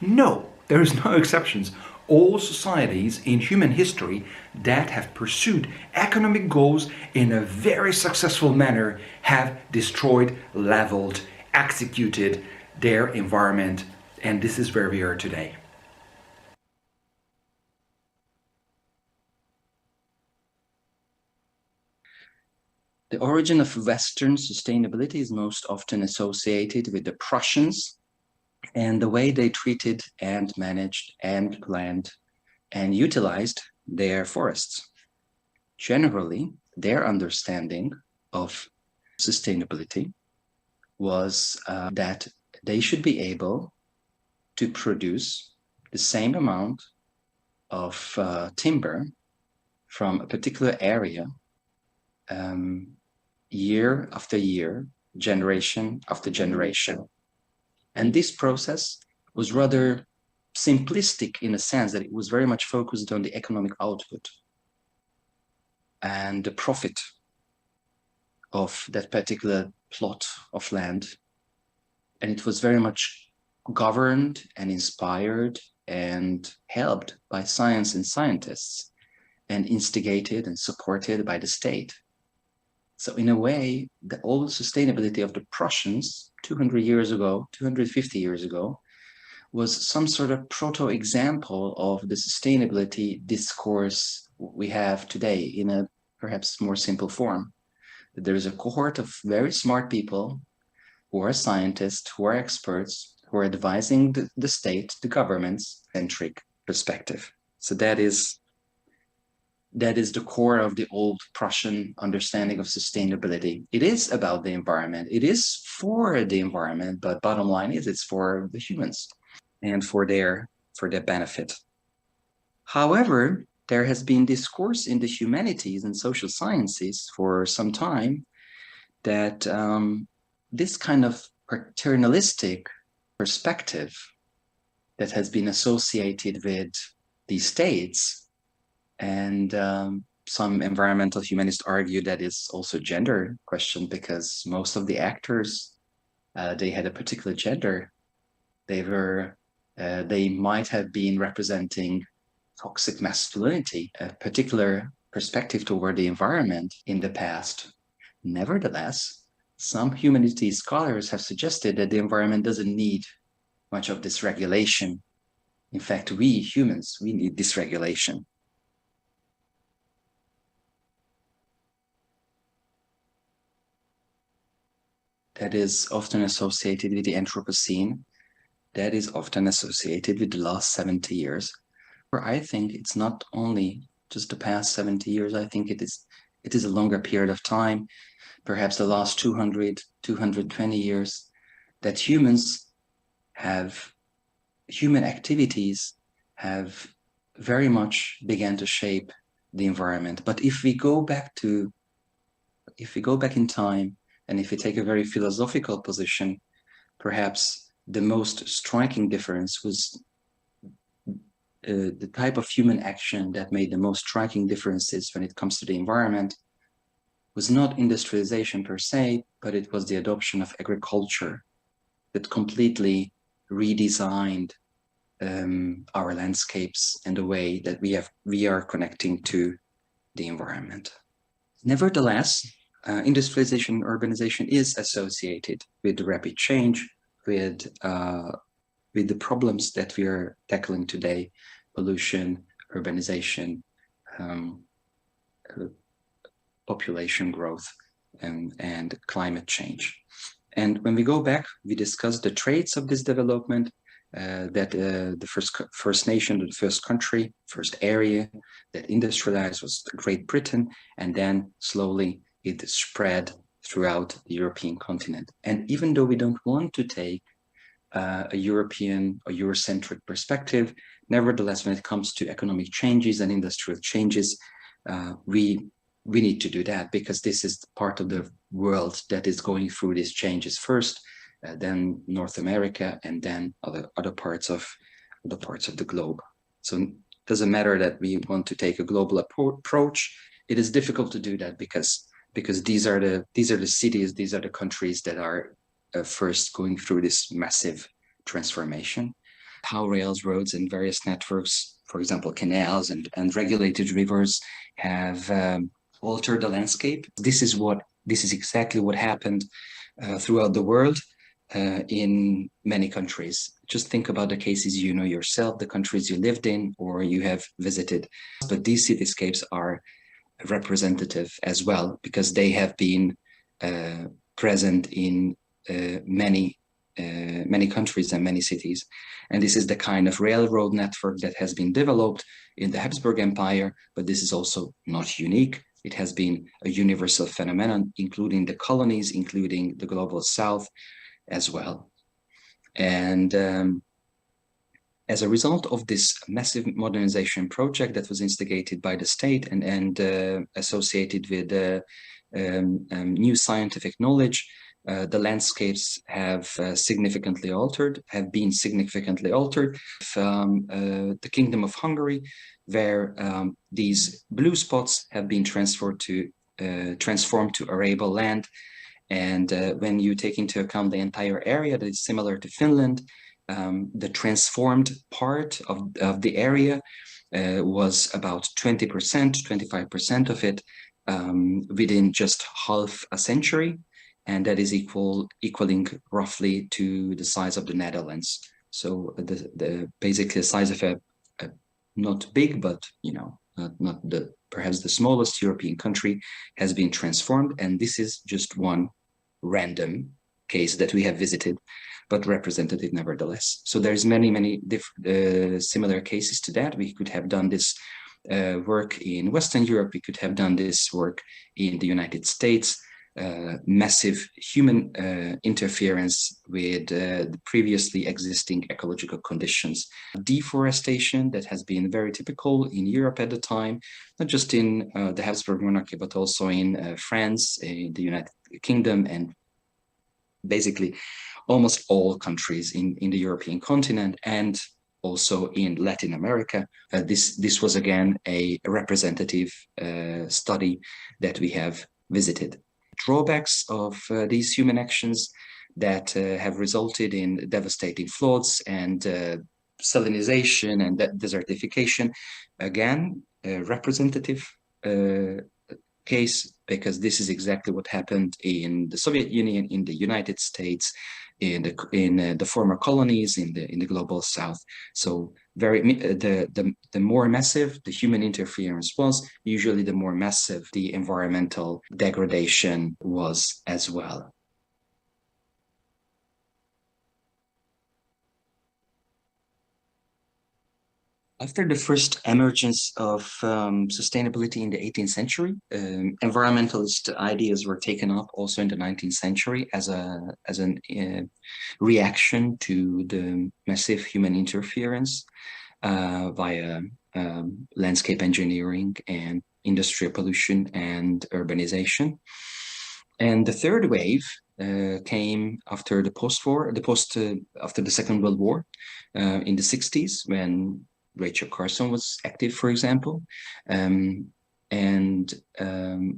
No, there is no exceptions. All societies in human history that have pursued economic goals in a very successful manner have destroyed, leveled, executed their environment, and this is where we are today. The origin of Western sustainability is most often associated with the Prussians and the way they treated and managed and planned and utilized their forests. Generally, their understanding of sustainability was that they should be able to produce the same amount of timber from a particular area year after year, generation after generation. And this process was rather simplistic in a sense that it was very much focused on the economic output and the profit of that particular plot of land. And it was very much governed and inspired and helped by science and scientists and instigated and supported by the state. So in a way, the old sustainability of the Prussians 200 years ago, 250 years ago, was some sort of proto-example of the sustainability discourse we have today in a perhaps more simple form. That there is a cohort of very smart people who are scientists, who are experts, who are advising the state, the government's centric perspective. So that is the core of the old Prussian understanding of sustainability. It is about the environment. It is for the environment, but bottom line is it's for the humans and for their benefit. However, there has been discourse in the humanities and social sciences for some time that this kind of paternalistic perspective that has been associated with these states, and some environmental humanists argue that it's also a gender question because most of the actors, they had a particular gender. They might have been representing toxic masculinity, a particular perspective toward the environment in the past. Nevertheless, some humanities scholars have suggested that the environment doesn't need much of this regulation. In fact, we humans, we need this regulation. That is often associated with the Anthropocene. That is often associated with the last 70 years. Where I think it's not only just the past 70 years, I think it is a longer period of time, perhaps the last 200, 220 years, that human activities have very much began to shape the environment. But if we go back in time, and if we take a very philosophical position, perhaps the most striking difference was the type of human action that made the most striking differences when it comes to the environment was not industrialization per se, but it was the adoption of agriculture that completely redesigned our landscapes and the way that we are connecting to the environment. Nevertheless, industrialization and urbanization is associated with the rapid change, with the problems that we are tackling today: pollution, urbanization, population growth, and climate change. And when we go back, we discuss the traits of this development that the first nation, the first country, first area that industrialized was Great Britain, and then slowly it spread throughout the European continent. And even though we don't want to take a European or Eurocentric perspective, nevertheless, when it comes to economic changes and industrial changes, we need to do that, because this is part of the world that is going through these changes first, then North America, and then other parts of the globe. So it doesn't matter that we want to take a global approach. It is difficult to do that because these are the cities, these are the countries that are first going through this massive transformation. How rails, roads, and various networks, for example, canals and regulated rivers, have altered the landscape. This is exactly what happened throughout the world in many countries. Just think about the cases you know yourself, the countries you lived in or you have visited. But these cityscapes are representative as well, because they have been present in many countries and many cities. And this is the kind of railroad network that has been developed in the Habsburg Empire, but this is also not unique. It has been a universal phenomenon, including the colonies, including the global south as well. And as a result of this massive modernization project that was instigated by the state and associated with new scientific knowledge, the landscapes have been significantly altered. The Kingdom of Hungary, where these blue spots have been transformed to arable land. And when you take into account the entire area that is similar to Finland, the transformed part of the area was about 20%, 25% of it within just half a century. And that is equaling roughly to the size of the Netherlands. So basically the size of a not big, but not perhaps the smallest European country has been transformed. And this is just one random case that we have visited, but representative nevertheless. So there's many different similar cases to that. We could have done this work in Western Europe. We could have done this work in the United States. Massive human interference with the previously existing ecological conditions. Deforestation that has been very typical in Europe at the time, not just in the Habsburg monarchy, but also in France, in the United Kingdom, and basically almost all countries in the European continent, and also in Latin America. This was again a representative study that we have visited. Drawbacks of these human actions that have resulted in devastating floods and salinization and desertification. Again, a representative case, because this is exactly what happened in the Soviet Union, in the United States, in the former colonies, in the global south. So the more massive the human interference was, usually the more massive the environmental degradation was as well. After the first emergence of sustainability in the 18th century, environmentalist ideas were taken up also in the 19th century as a reaction to the massive human interference via landscape engineering and industrial pollution and urbanization. And the third wave came after after the Second World War in the 60s, when Rachel Carson was active, for example.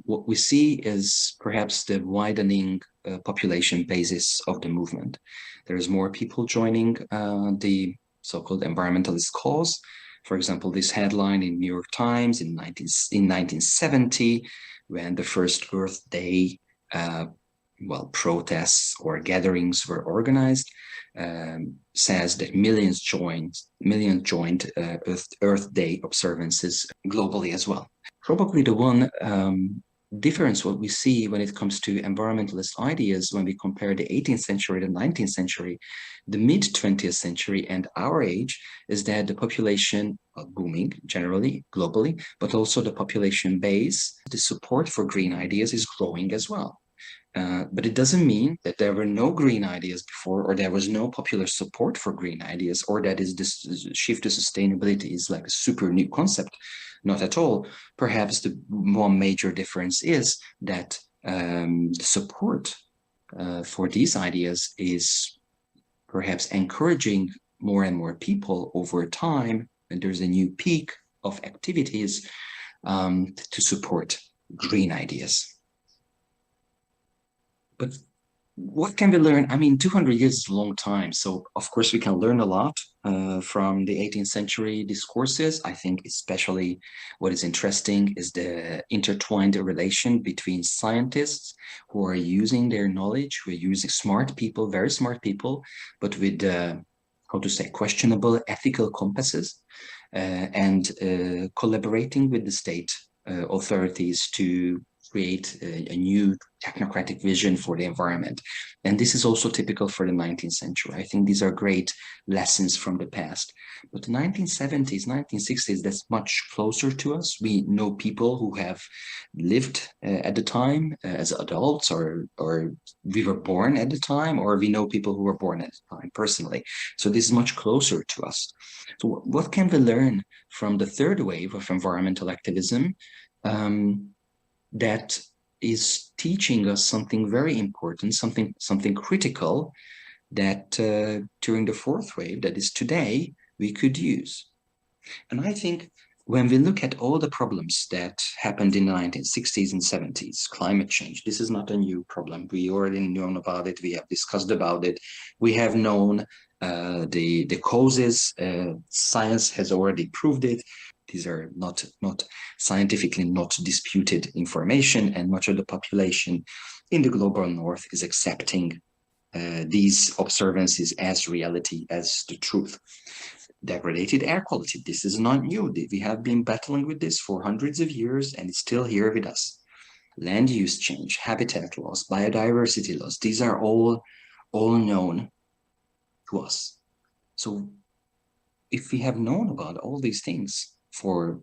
What we see is perhaps the widening population basis of the movement. There's more people joining the so-called environmentalist cause. For example, this headline in New York Times in 1970, when the first Earth Day protests or gatherings were organized, says that millions joined Earth Day observances globally as well. Probably the one difference what we see when it comes to environmentalist ideas when we compare the 18th century to the 19th century, the mid-20th century and our age, is that the population booming generally, globally, but also the population base, the support for green ideas is growing as well. But it doesn't mean that there were no green ideas before, or there was no popular support for green ideas, or that is this shift to sustainability is like a super new concept. Not at all. Perhaps the one major difference is that the support for these ideas is perhaps encouraging more and more people over time, and there's a new peak of activities to support green ideas. But what can we learn? I mean, 200 years is a long time. So, of course, we can learn a lot from the 18th century discourses. I think especially what is interesting is the intertwined relation between scientists who are using their knowledge, who are using smart people, very smart people, but with, how to say, questionable ethical compasses, and collaborating with the state authorities to create a new technocratic vision for the environment. And this is also typical for the 19th century. I think these are great lessons from the past. But the 1970s, 1960s, that's much closer to us. We know people who have lived at the time as adults, or we were born at the time, or we know people who were born at the time personally. So this is much closer to us. So what can we learn from the third wave of environmental activism? That is teaching us something very important, something critical that during the fourth wave, that is today, we could use. And I think when we look at all the problems that happened in the 1960s and 70s, climate change, this is not a new problem. We already known about it. We have discussed about it. We have known the causes. Science has already proved it. These are not scientifically not disputed information, and much of the population in the global north is accepting these observances as reality, as the truth. Degraded air quality, this is not new. We have been battling with this for hundreds of years, and it's still here with us. Land use change, habitat loss, biodiversity loss, these are all known to us. So if we have known about all these things for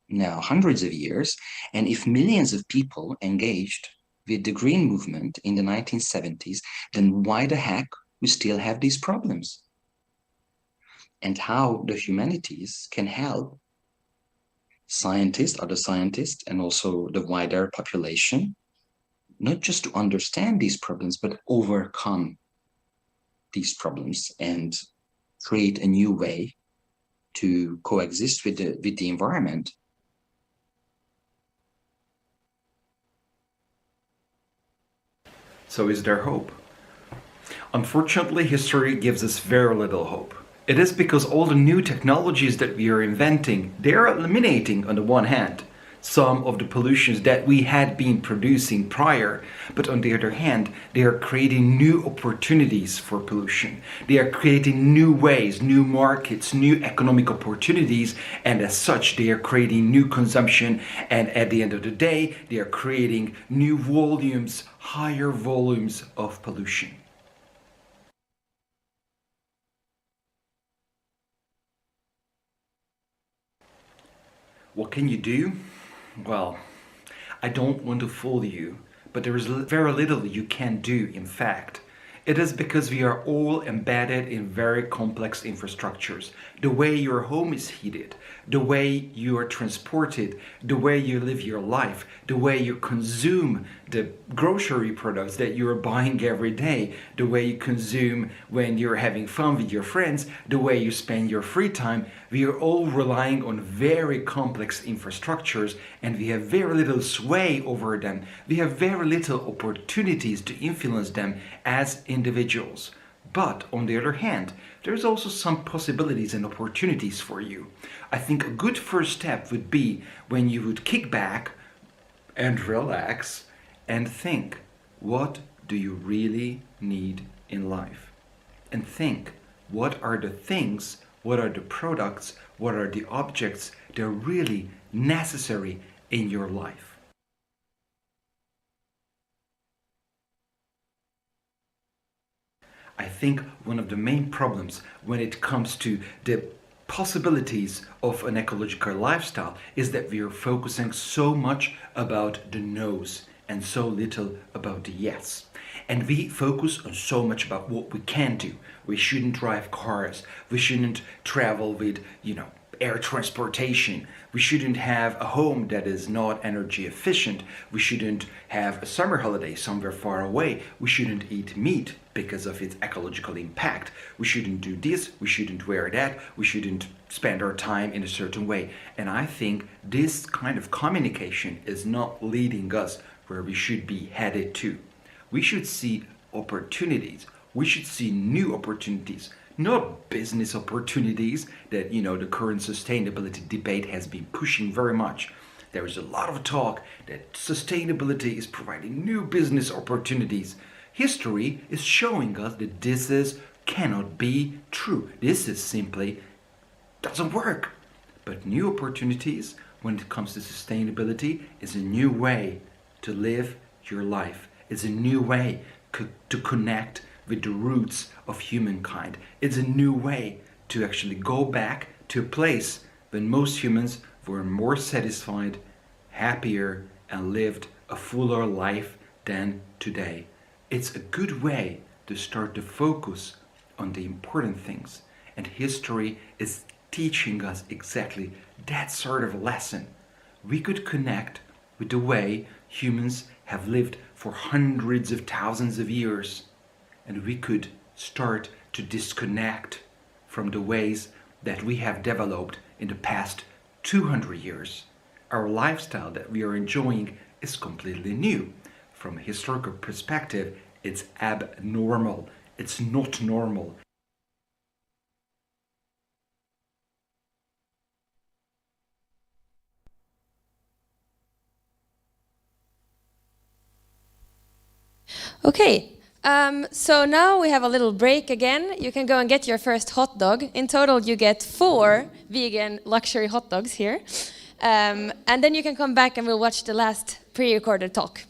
now hundreds of years, and if millions of people engaged with the green movement in the 1970s, then why the heck we still have these problems? And how the humanities can help scientists, other scientists, and also the wider population, not just to understand these problems, but overcome these problems and create a new way to coexist with the environment. So is there hope? Unfortunately, history gives us very little hope. It is because all the new technologies that we are inventing, they are eliminating, on the one hand, some of the pollutions that we had been producing prior, but on the other hand, they are creating new opportunities for pollution. They are creating new ways, new markets, new economic opportunities, and as such, they are creating new consumption, and at the end of the day, they are creating new volumes, higher volumes of pollution. What can you do? Well, I don't want to fool you, but there is very little you can do, in fact. It is because we are all embedded in very complex infrastructures. The way your home is heated, the way you are transported, the way you live your life, the way you consume the grocery products that you are buying every day, the way you consume when you're having fun with your friends, the way you spend your free time. We are all relying on very complex infrastructures, and we have very little sway over them. We have very little opportunities to influence them as individuals. But on the other hand, there's also some possibilities and opportunities for you. I think a good first step would be when you would kick back and relax and think, what do you really need in life? And think, what are the things, what are the products, what are the objects that are really necessary in your life? I think one of the main problems when it comes to the possibilities of an ecological lifestyle is that we are focusing so much about the no's and so little about the yes. And we focus on so much about what we can do. We shouldn't drive cars. We shouldn't travel with, air transportation. We shouldn't have a home that is not energy efficient. We shouldn't have a summer holiday somewhere far away. We shouldn't eat meat because of its ecological impact. We shouldn't do this. We shouldn't wear that. We shouldn't spend our time in a certain way. And I think this kind of communication is not leading us where we should be headed to. We should see opportunities. We should see new opportunities, not business opportunities that, the current sustainability debate has been pushing very much. There is a lot of talk that sustainability is providing new business opportunities. History is showing us that cannot be true. This is simply doesn't work. But new opportunities when it comes to sustainability is a new way to live your life. It's a new way to connect with the roots of humankind. It's a new way to actually go back to a place when most humans were more satisfied, happier, and lived a fuller life than today. It's a good way to start to focus on the important things. And history is teaching us exactly that sort of lesson. We could connect with the way humans have lived for hundreds of thousands of years. And we could start to disconnect from the ways that we have developed in the past 200 years. Our lifestyle that we are enjoying is completely new. From a historical perspective, it's abnormal. It's not normal. Okay, so now we have a little break again. You can go and get your first hot dog. In total, you get 4 vegan luxury hot dogs here. And then you can come back and we'll watch the last pre-recorded talk.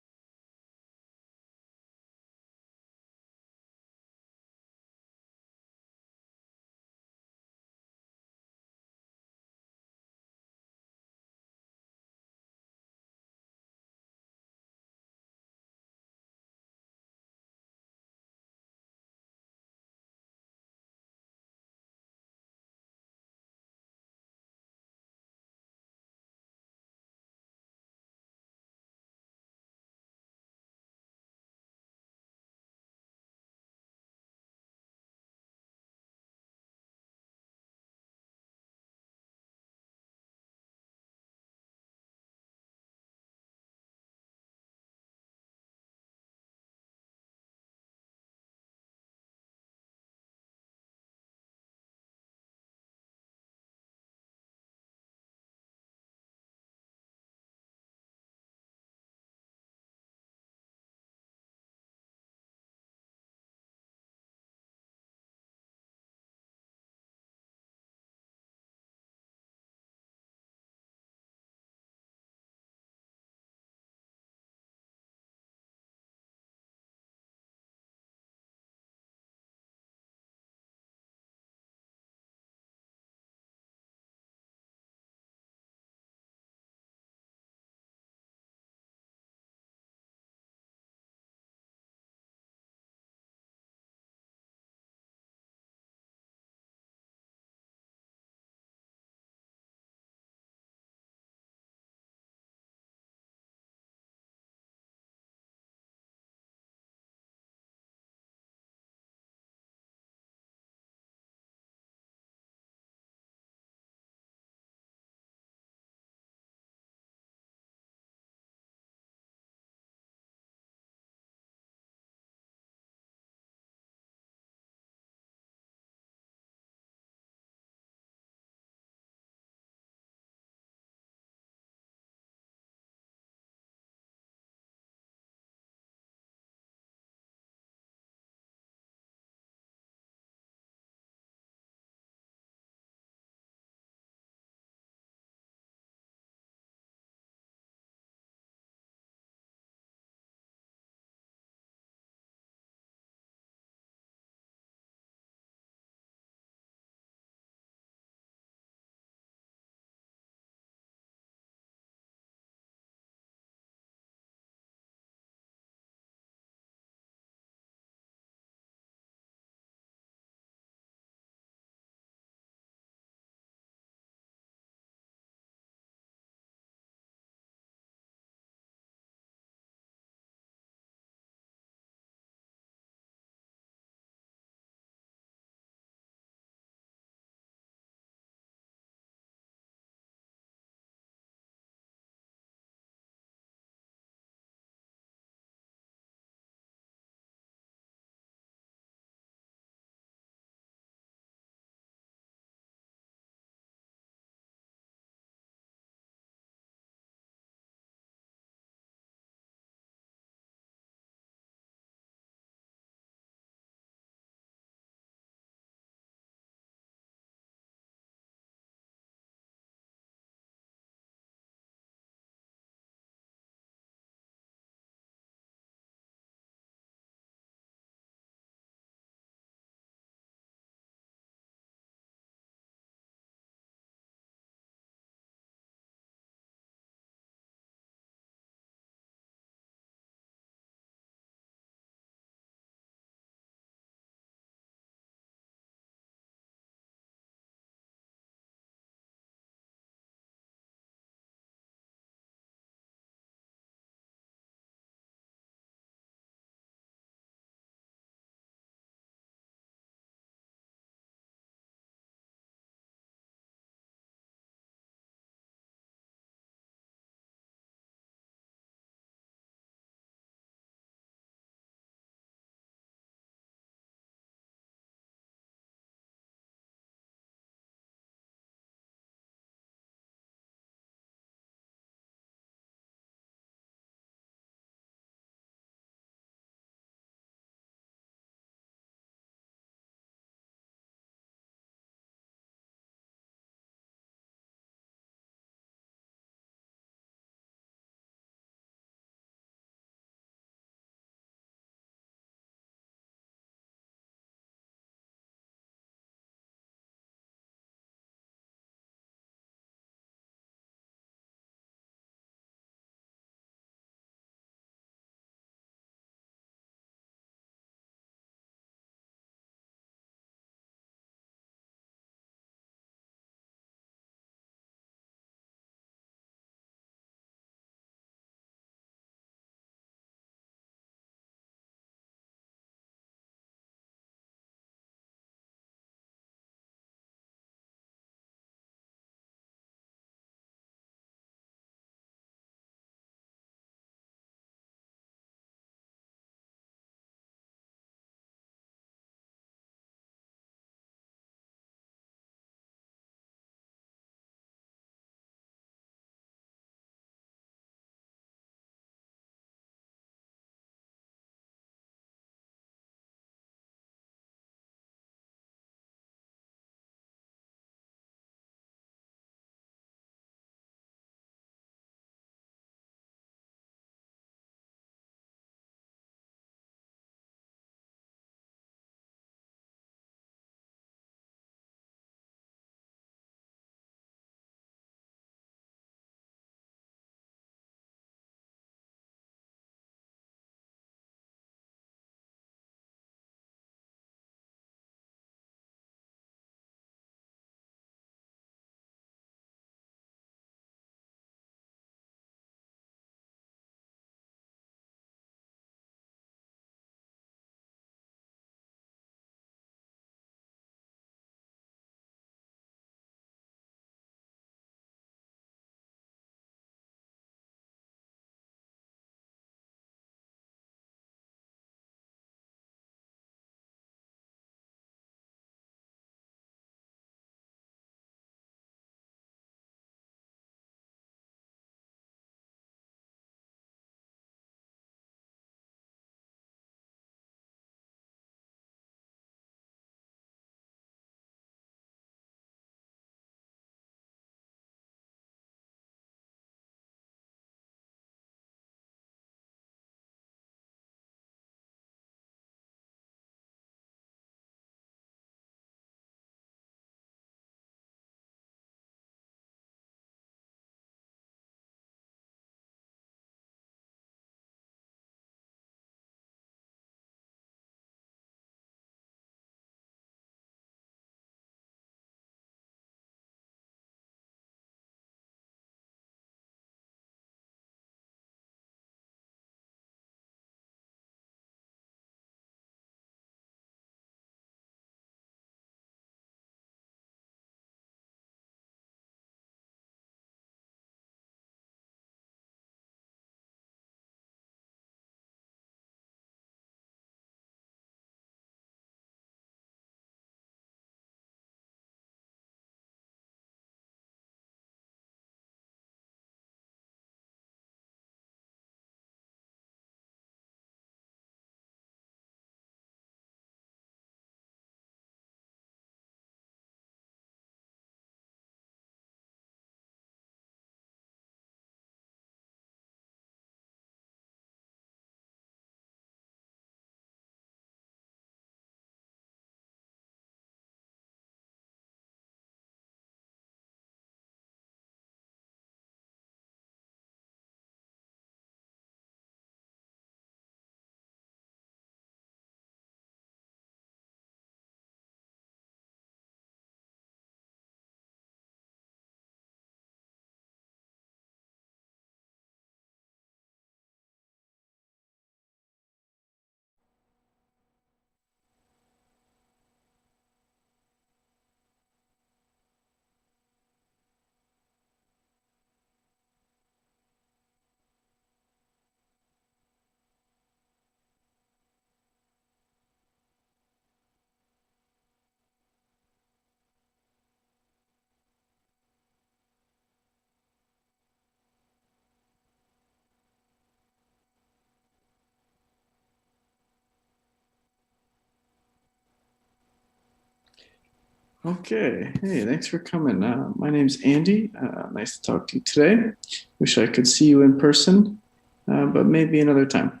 Okay, hey, thanks for coming. My name's Andy. Nice to talk to you today. Wish I could see you in person, but maybe another time.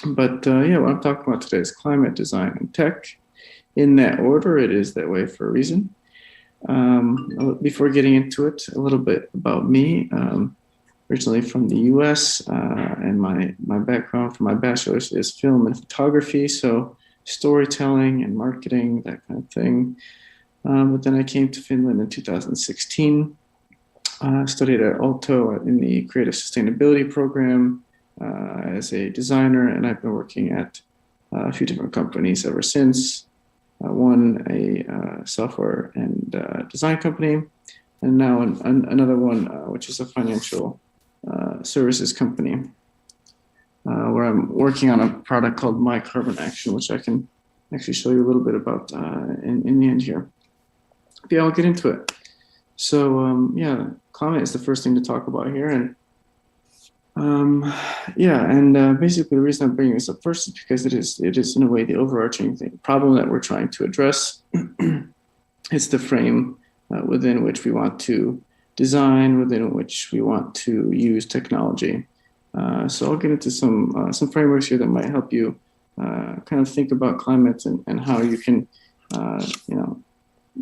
But yeah, what I'm talking about today is climate design and tech. In that order, it is that way for a reason. Before getting into it, a little bit about me. Originally from the US, and my background for my bachelor's is film and photography, so storytelling and marketing, that kind of thing. But then I came to Finland in 2016, studied at Aalto in the Creative Sustainability program as a designer, and I've been working at a few different companies ever since. One, a software and design company, and now another one, which is a financial services company, where I'm working on a product called My Carbon Action, which I can actually show you a little bit about in the end here. Yeah, I'll get into it. So yeah, climate is the first thing to talk about here, and basically the reason I'm bringing this up first is because it is in a way the overarching problem that we're trying to address. It's the frame within which we want to design, within which we want to use technology. So I'll get into some frameworks here that might help you kind of think about climate and how you can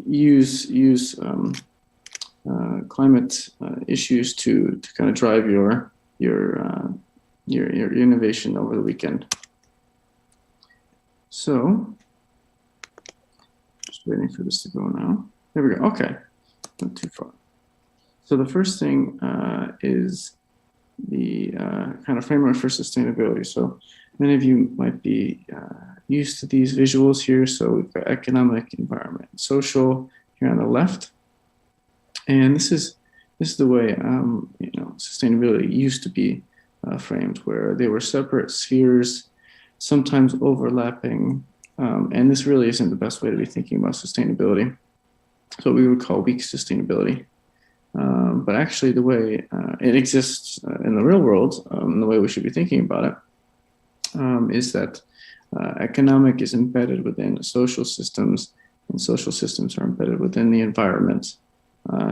use climate issues to kind of drive your innovation over the weekend. So, just waiting for this to go now. There we go. Okay, not too far. So the first thing is the kind of framework for sustainability. So many of you might be used to these visuals here. So we've got economic, environment, and social here on the left. And this is the way sustainability used to be framed, where they were separate spheres, sometimes overlapping. And this really isn't the best way to be thinking about sustainability. It's what we would call weak sustainability. But actually the way it exists in the real world, the way we should be thinking about it, is that economic is embedded within social systems, and social systems are embedded within the environment.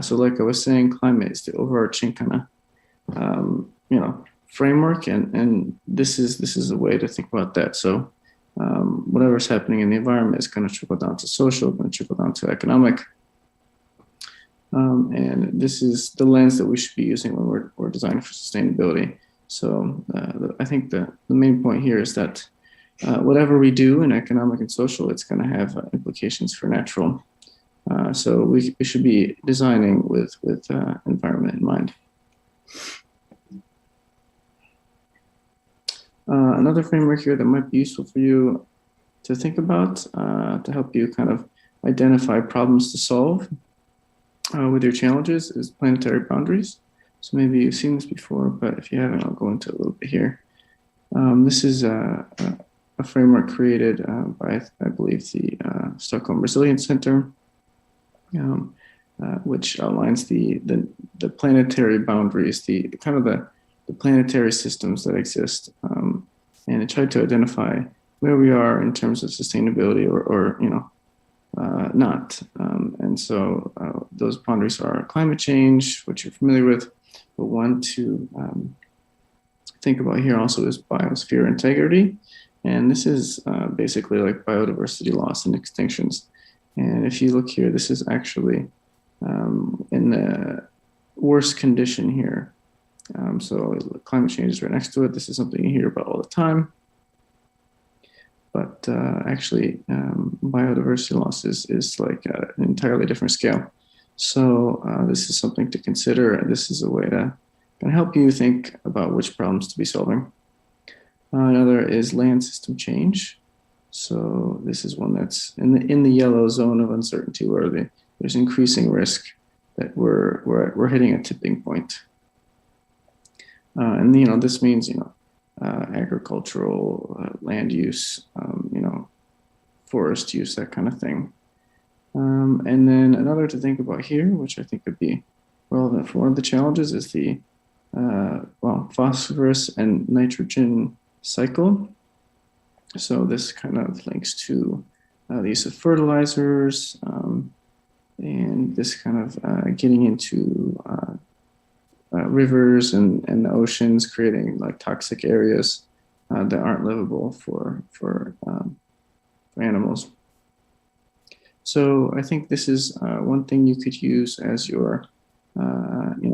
So like I was saying, climate is the overarching kind of, framework, and this is a way to think about that. So whatever's happening in the environment is going to trickle down to social, going to trickle down to economic. And this is the lens that we should be using when we're designing for sustainability. So I think the main point here is that whatever we do in economic and social, it's going to have implications for natural. So we should be designing with environment in mind. Another framework here that might be useful for you to think about to help you kind of identify problems to solve with your challenges is Planetary Boundaries. So maybe you've seen this before, but if you haven't, I'll go into a little bit here. This is a framework created by, I believe, the Stockholm Resilience Center, which outlines the planetary boundaries, the planetary systems that exist, and it tried to identify where we are in terms of sustainability or not. And so those boundaries are climate change, which you're familiar with, but one to think about here also is Biosphere Integrity. And this is basically like biodiversity loss and extinctions. And if you look here, this is actually in the worst condition here. So climate change is right next to it. This is something you hear about all the time. But actually, biodiversity loss is like an entirely different scale. So this is something to consider, and this is a way to kind of help you think about which problems to be solving. Another is land system change. So this is one that's in the yellow zone of uncertainty, where there's increasing risk that we're hitting a tipping point. And this means agricultural land use, forest use, that kind of thing. And then another to think about here, which I think could be relevant for one of the challenges, is the phosphorus and nitrogen cycle. So this kind of links to the use of fertilizers, and this kind of getting into rivers and the oceans, creating like toxic areas that aren't livable for animals. So I think this is one thing you could use as you're,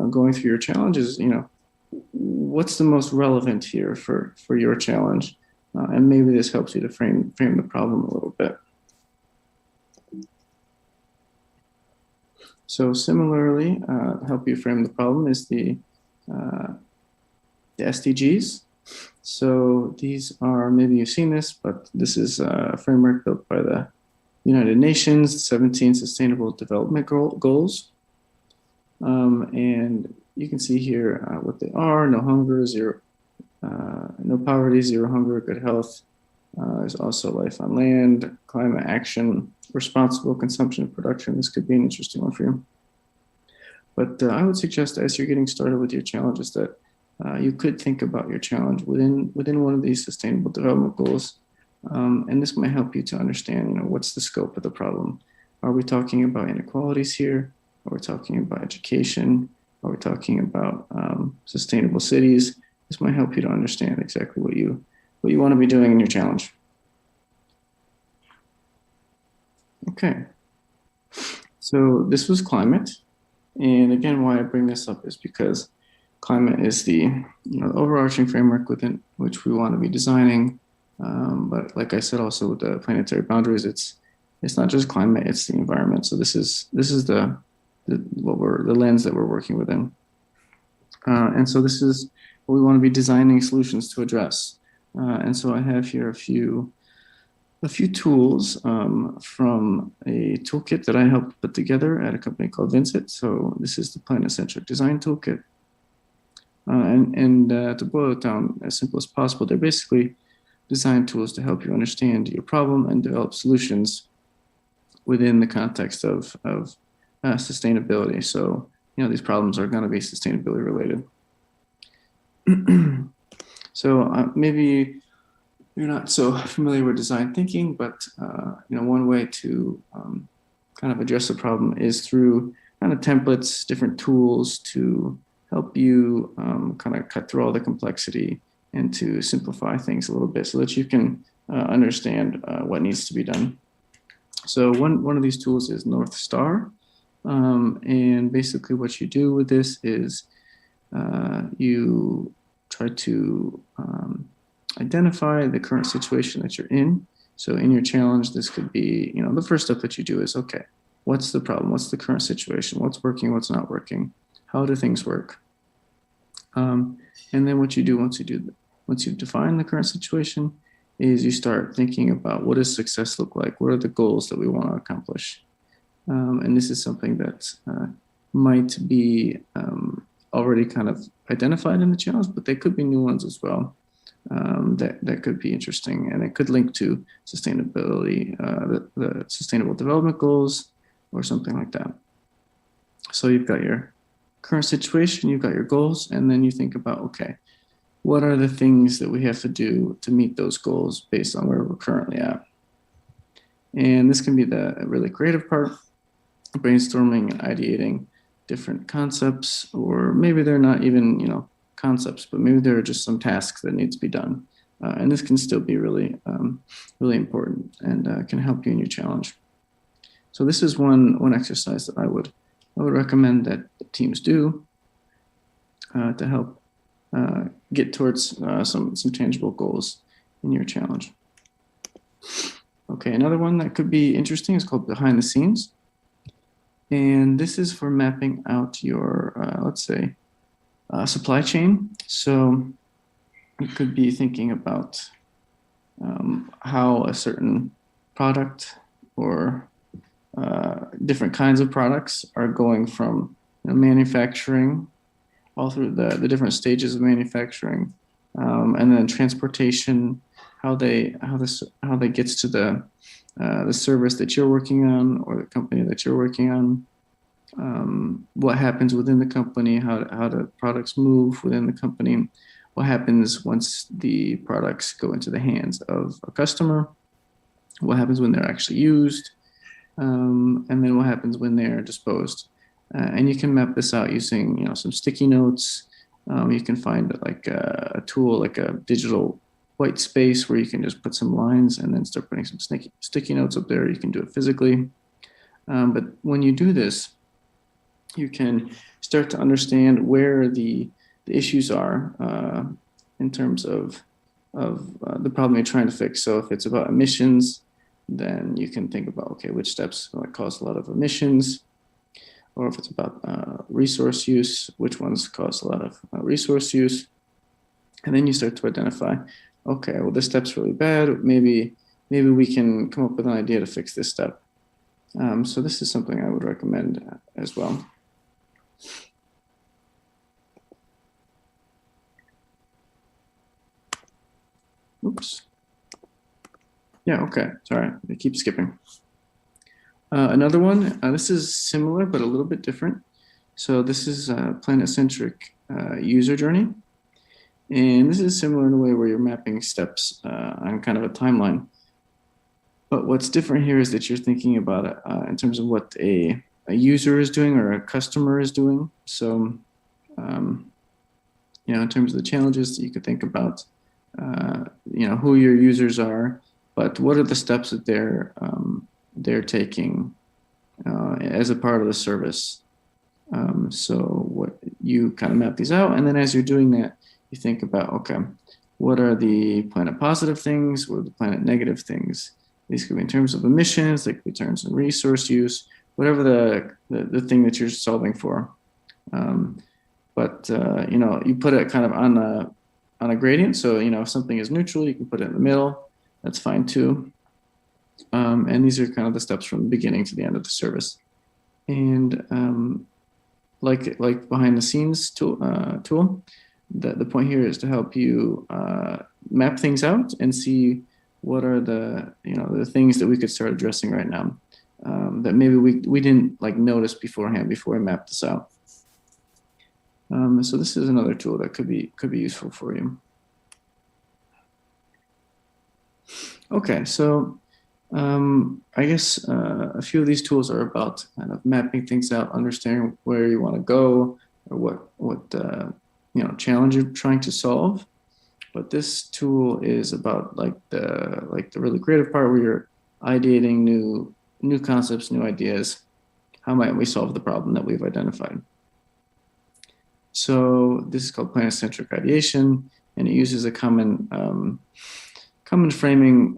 going through your challenges. What's the most relevant here for your challenge, and maybe this helps you to frame the problem a little bit. So similarly, help you frame the problem is the SDGs. So these are, maybe you've seen this, but this is a framework built by the United Nations, 17 Sustainable Development Goals. And you can see here what they are: no hunger, no poverty, zero hunger, good health. There's also life on land, climate action, responsible consumption and production. This could be an interesting one for you. But I would suggest, as you're getting started with your challenges, that you could think about your challenge within one of these sustainable development goals. And this might help you to understand, what's the scope of the problem. Are we talking about inequalities here? Are we talking about education? Are we talking about sustainable cities? This might help you to understand exactly what you want to be doing in your challenge. Okay, so this was climate. And again, why I bring this up is because climate is the overarching framework within which we want to be designing. But like I said, also with the planetary boundaries, it's not just climate, it's the environment. So this is the lens that we're working within. And so this is what we want to be designing solutions to address. And so I have here a few tools from a toolkit that I helped put together at a company called Vincent. So this is the Planet-Centric Design Toolkit. And to boil it down as simple as possible, they're basically design tools to help you understand your problem and develop solutions within the context of sustainability. So, these problems are going to be sustainability related. So maybe you're not so familiar with design thinking, but one way to kind of address the problem is through kind of templates, different tools to help you kind of cut through all the complexity and to simplify things a little bit so that you can understand what needs to be done. So one of these tools is North Star. And basically what you do with this is you try to identify the current situation that you're in. So in your challenge, this could be, the first step that you do is, okay, what's the problem? What's the current situation? What's working? What's not working? How do things work? And then what you do once you've defined the current situation is you start thinking about, what does success look like? What are the goals that we want to accomplish? And this is something that might be already kind of identified in the challenge, but they could be new ones as well. That could be interesting, and it could link to sustainability, the Sustainable Development Goals, or something like that. So you've got your current situation, you've got your goals, and then you think about, okay, what are the things that we have to do to meet those goals based on where we're currently at? And this can be the really creative part, brainstorming and ideating different concepts, or maybe they're not even, concepts, but maybe there are just some tasks that need to be done. And this can still be really, really important and can help you in your challenge. So this is one exercise that I would recommend that teams do to help get towards some tangible goals in your challenge. Okay, another one that could be interesting is called Behind the Scenes. And this is for mapping out your, let's say, supply chain. So you could be thinking about how a certain product or different kinds of products are going from manufacturing all through the different stages of manufacturing, and then transportation, how they gets to the service that you're working on or the company that you're working on. What happens within the company, how the products move within the company, what happens once the products go into the hands of a customer, what happens when they're actually used, and then what happens when they're disposed. And you can map this out using some sticky notes. You can find like a tool, like a digital white space where you can just put some lines and then start putting some sticky notes up there. You can do it physically. But when you do this, you can start to understand where the issues are in terms of the problem you're trying to fix. So if it's about emissions, then you can think about, okay, which steps cause a lot of emissions? Or if it's about resource use, which ones cause a lot of resource use? And then you start to identify, okay, well, this step's really bad. Maybe we can come up with an idea to fix this step. So this is something I would recommend as well. Oops. Yeah, okay, sorry, I keep skipping. Another one, this is similar, but a little bit different. So this is a Planet-Centric user journey. And this is similar in a way where you're mapping steps on kind of a timeline. But what's different here is that you're thinking about it in terms of what a user is doing or a customer is doing. So, in terms of the challenges that you could think about, who your users are, but what are the steps that they're taking as a part of the service. So what you kind of map these out, and then as you're doing that, you think about, okay, what are the planet positive things? What are the planet negative things? These could be in terms of emissions, they could be in terms of resource use, whatever the thing that you're solving for. You put it kind of on a gradient. So, if something is neutral, you can put it in the middle. That's fine too. And these are kind of the steps from the beginning to the end of the service. And like behind the scenes tool, the point here is to help you map things out and see what are the things that we could start addressing right now that maybe we didn't notice beforehand before we mapped this out. So this is another tool that could be useful for you. Okay, so I guess a few of these tools are about kind of mapping things out, understanding where you want to go, or what challenge you're trying to solve. But this tool is about the really creative part where you're ideating new concepts, new ideas. How might we solve the problem that we've identified? So this is called Planet-Centric Radiation, and it uses a common framing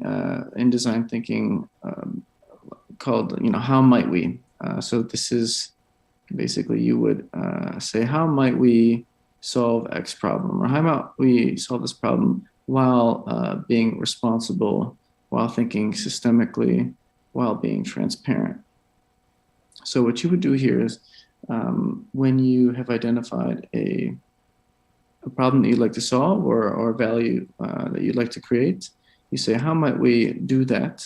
in design thinking called, how might we? So this is basically you would say, how might we solve X problem, or how might we solve this problem while being responsible, while thinking systemically, while being transparent. So what you would do here is when you have identified a problem that you'd like to solve or a value that you'd like to create, you say, how might we do that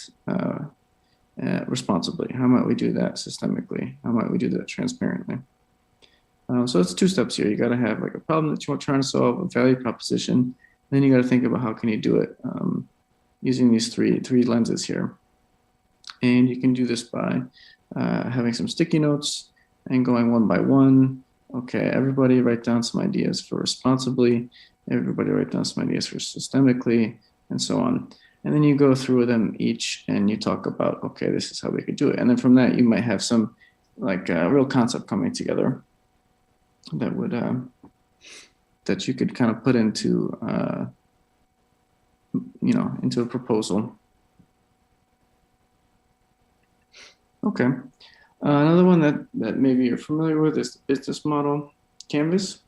responsibly? How might we do that systemically? How might we do that transparently? So it's two steps here. You got to have a problem that you're trying to solve, a value proposition. Then you got to think about how can you do it using these three lenses here. And you can do this by having some sticky notes and going one by one. Okay, everybody write down some ideas for responsibly. Everybody write down some ideas for systemically, and so on. And then you go through them each and you talk about, okay, this is how we could do it. And then from that, you might have some real concept coming together that would that you could kind of put into into a proposal. Okay, another one that maybe you're familiar with is the business model canvas,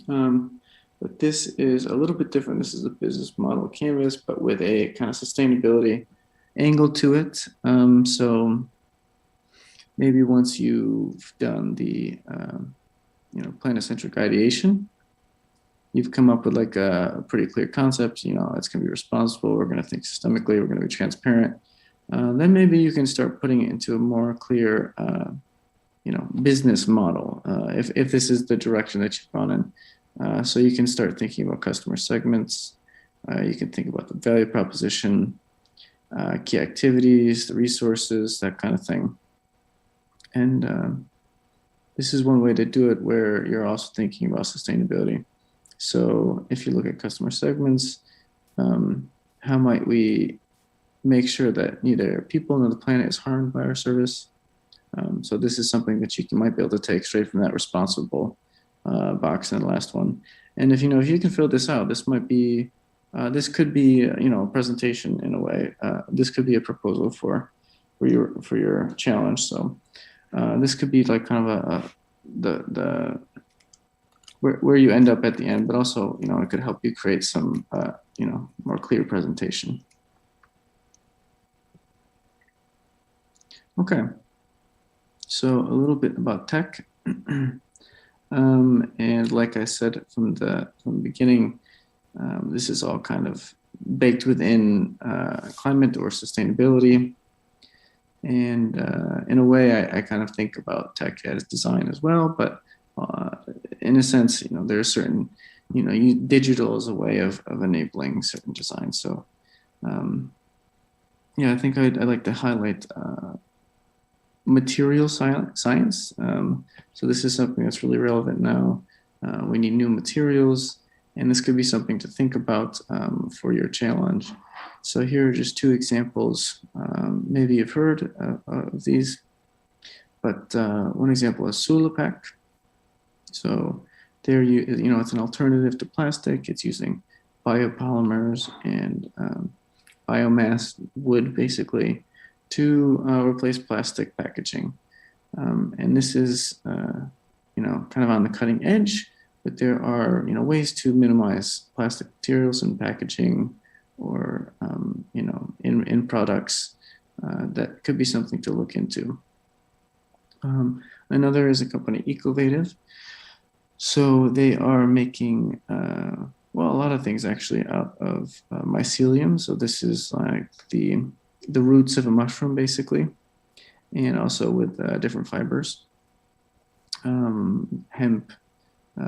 but this is a little bit different. This is a business model canvas, but with a kind of sustainability angle to it. So maybe once you've done the Planet-Centric Ideation, you've come up with a pretty clear concept. It's going to be responsible. We're going to think systemically. We're going to be transparent. Then maybe you can start putting it into a more clear, business model. If this is the direction that you've gone in, so you can start thinking about customer segments. You can think about the value proposition. key activities, the resources, that kind of thing. And this is one way to do it where you're also thinking about sustainability. So if you look at customer segments, how might we make sure that neither people nor the planet is harmed by our service? So this is something that you might be able to take straight from that responsible box in the last one. And if you can fill this out, this might be, this could be a presentation in a way. This could be a proposal for your challenge. So this could be like kind of the where you end up at the end, but also it could help you create some more clear presentation. Okay, so a little bit about tech, and like I said from the beginning, this is all kind of baked within climate or sustainability. And in a way, I kind of think about tech as design as well, but in a sense, there are certain, digital is a way of enabling certain design. So, yeah, I think I'd like to highlight material science. So this is something that's really relevant now. We need new materials, and this could be something to think about for your challenge. So here are just two examples. Maybe you've heard of these, but one example is Sulapack. So there it's an alternative to plastic. It's using biopolymers and biomass wood basically to replace plastic packaging. And this is kind of on the cutting edge, but there are ways to minimize plastic materials in packaging or in products. That could be something to look into. Another is a company, Ecovative. So they are making, a lot of things actually out of mycelium. So this is like the roots of a mushroom, basically, and also with different fibers, hemp,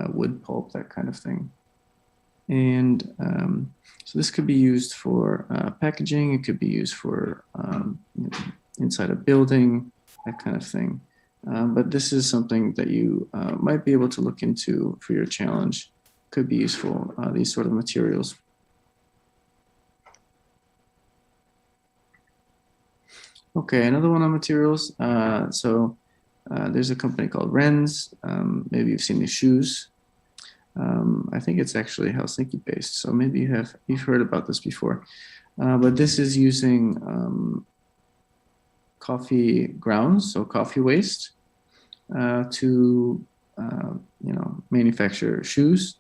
wood pulp, that kind of thing. And so this could be used for packaging. It could be used for inside a building, that kind of thing. But this is something that you might be able to look into for your challenge. Could be useful, these sort of materials. Okay, another one on materials. So there's a company called Rens. Maybe you've seen these shoes. I think it's actually Helsinki based, so maybe you've heard about this before. But this is using coffee grounds, so coffee waste, to manufacture shoes.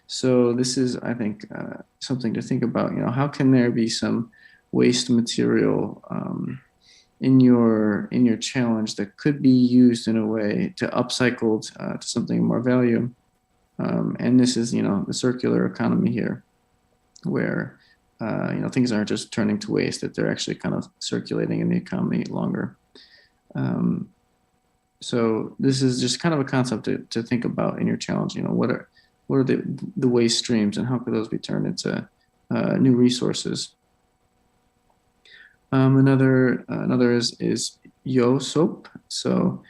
So this is, I think, something to think about. How can there be some waste material in your challenge that could be used in a way to upcycled to something more value? And this is, the circular economy here, where things aren't just turning to waste, that they're actually kind of circulating in the economy longer. So this is just kind of a concept to think about in your challenge. What are the waste streams, and how could those be turned into new resources? Another is Yo soap. So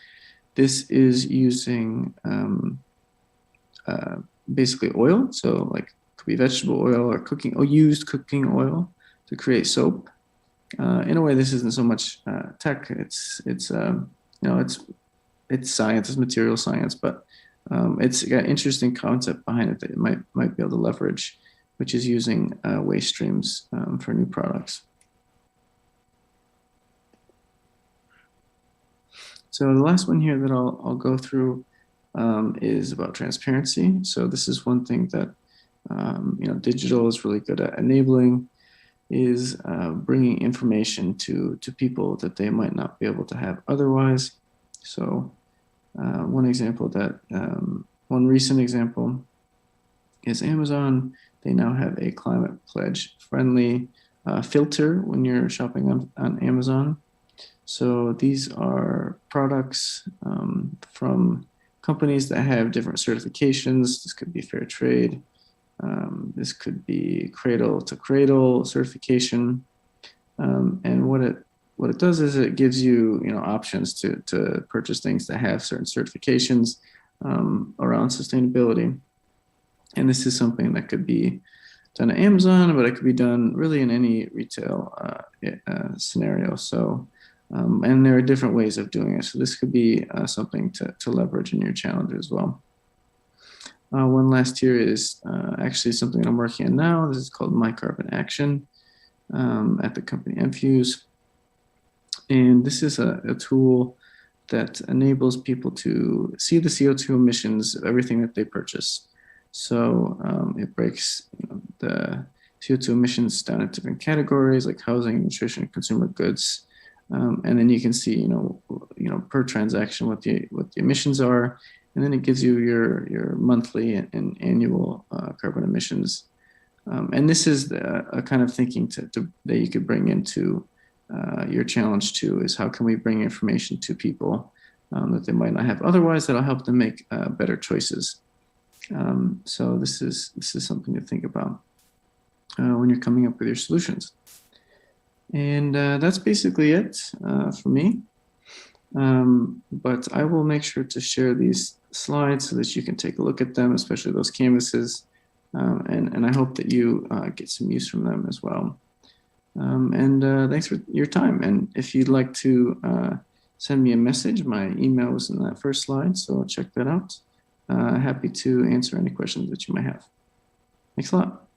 this is using basically oil, so like could be vegetable oil or used cooking oil to create soap. In a way, this isn't so much tech. It's science, it's material science, but it's got an interesting concept behind it that it might be able to leverage, which is using waste streams for new products. So the last one here that I'll go through is about transparency. So this is one thing that digital is really good at enabling, is bringing information to people that they might not be able to have otherwise. So one recent example is Amazon. They now have a climate pledge friendly filter when you're shopping on Amazon. So these are products from companies that have different certifications. This could be fair trade. This could be cradle to cradle certification. And what it does is it gives you, options to purchase things that have certain certifications around sustainability. And this is something that could be done at Amazon, but it could be done really in any retail scenario. So, and there are different ways of doing it. So this could be something to leverage in your challenge as well. One last here is actually something I'm working on now. This is called My Carbon Action at the company Enfuse. And this is a tool that enables people to see the CO2 emissions of everything that they purchase. So it breaks the CO2 emissions down into different categories like housing, nutrition, consumer goods, and then you can see per transaction what the emissions are, and then it gives you your monthly and annual carbon emissions. And this is a kind of thinking that you could bring into your challenge too, is how can we bring information to people that they might not have otherwise that'll help them make better choices. So this is something to think about when you're coming up with your solutions. And that's basically it for me. But I will make sure to share these slides so that you can take a look at them, especially those canvases. And I hope that you get some use from them as well. And thanks for your time. And if you'd like to send me a message, my email was in that first slide, so check that out. Happy to answer any questions that you might have. Thanks a lot.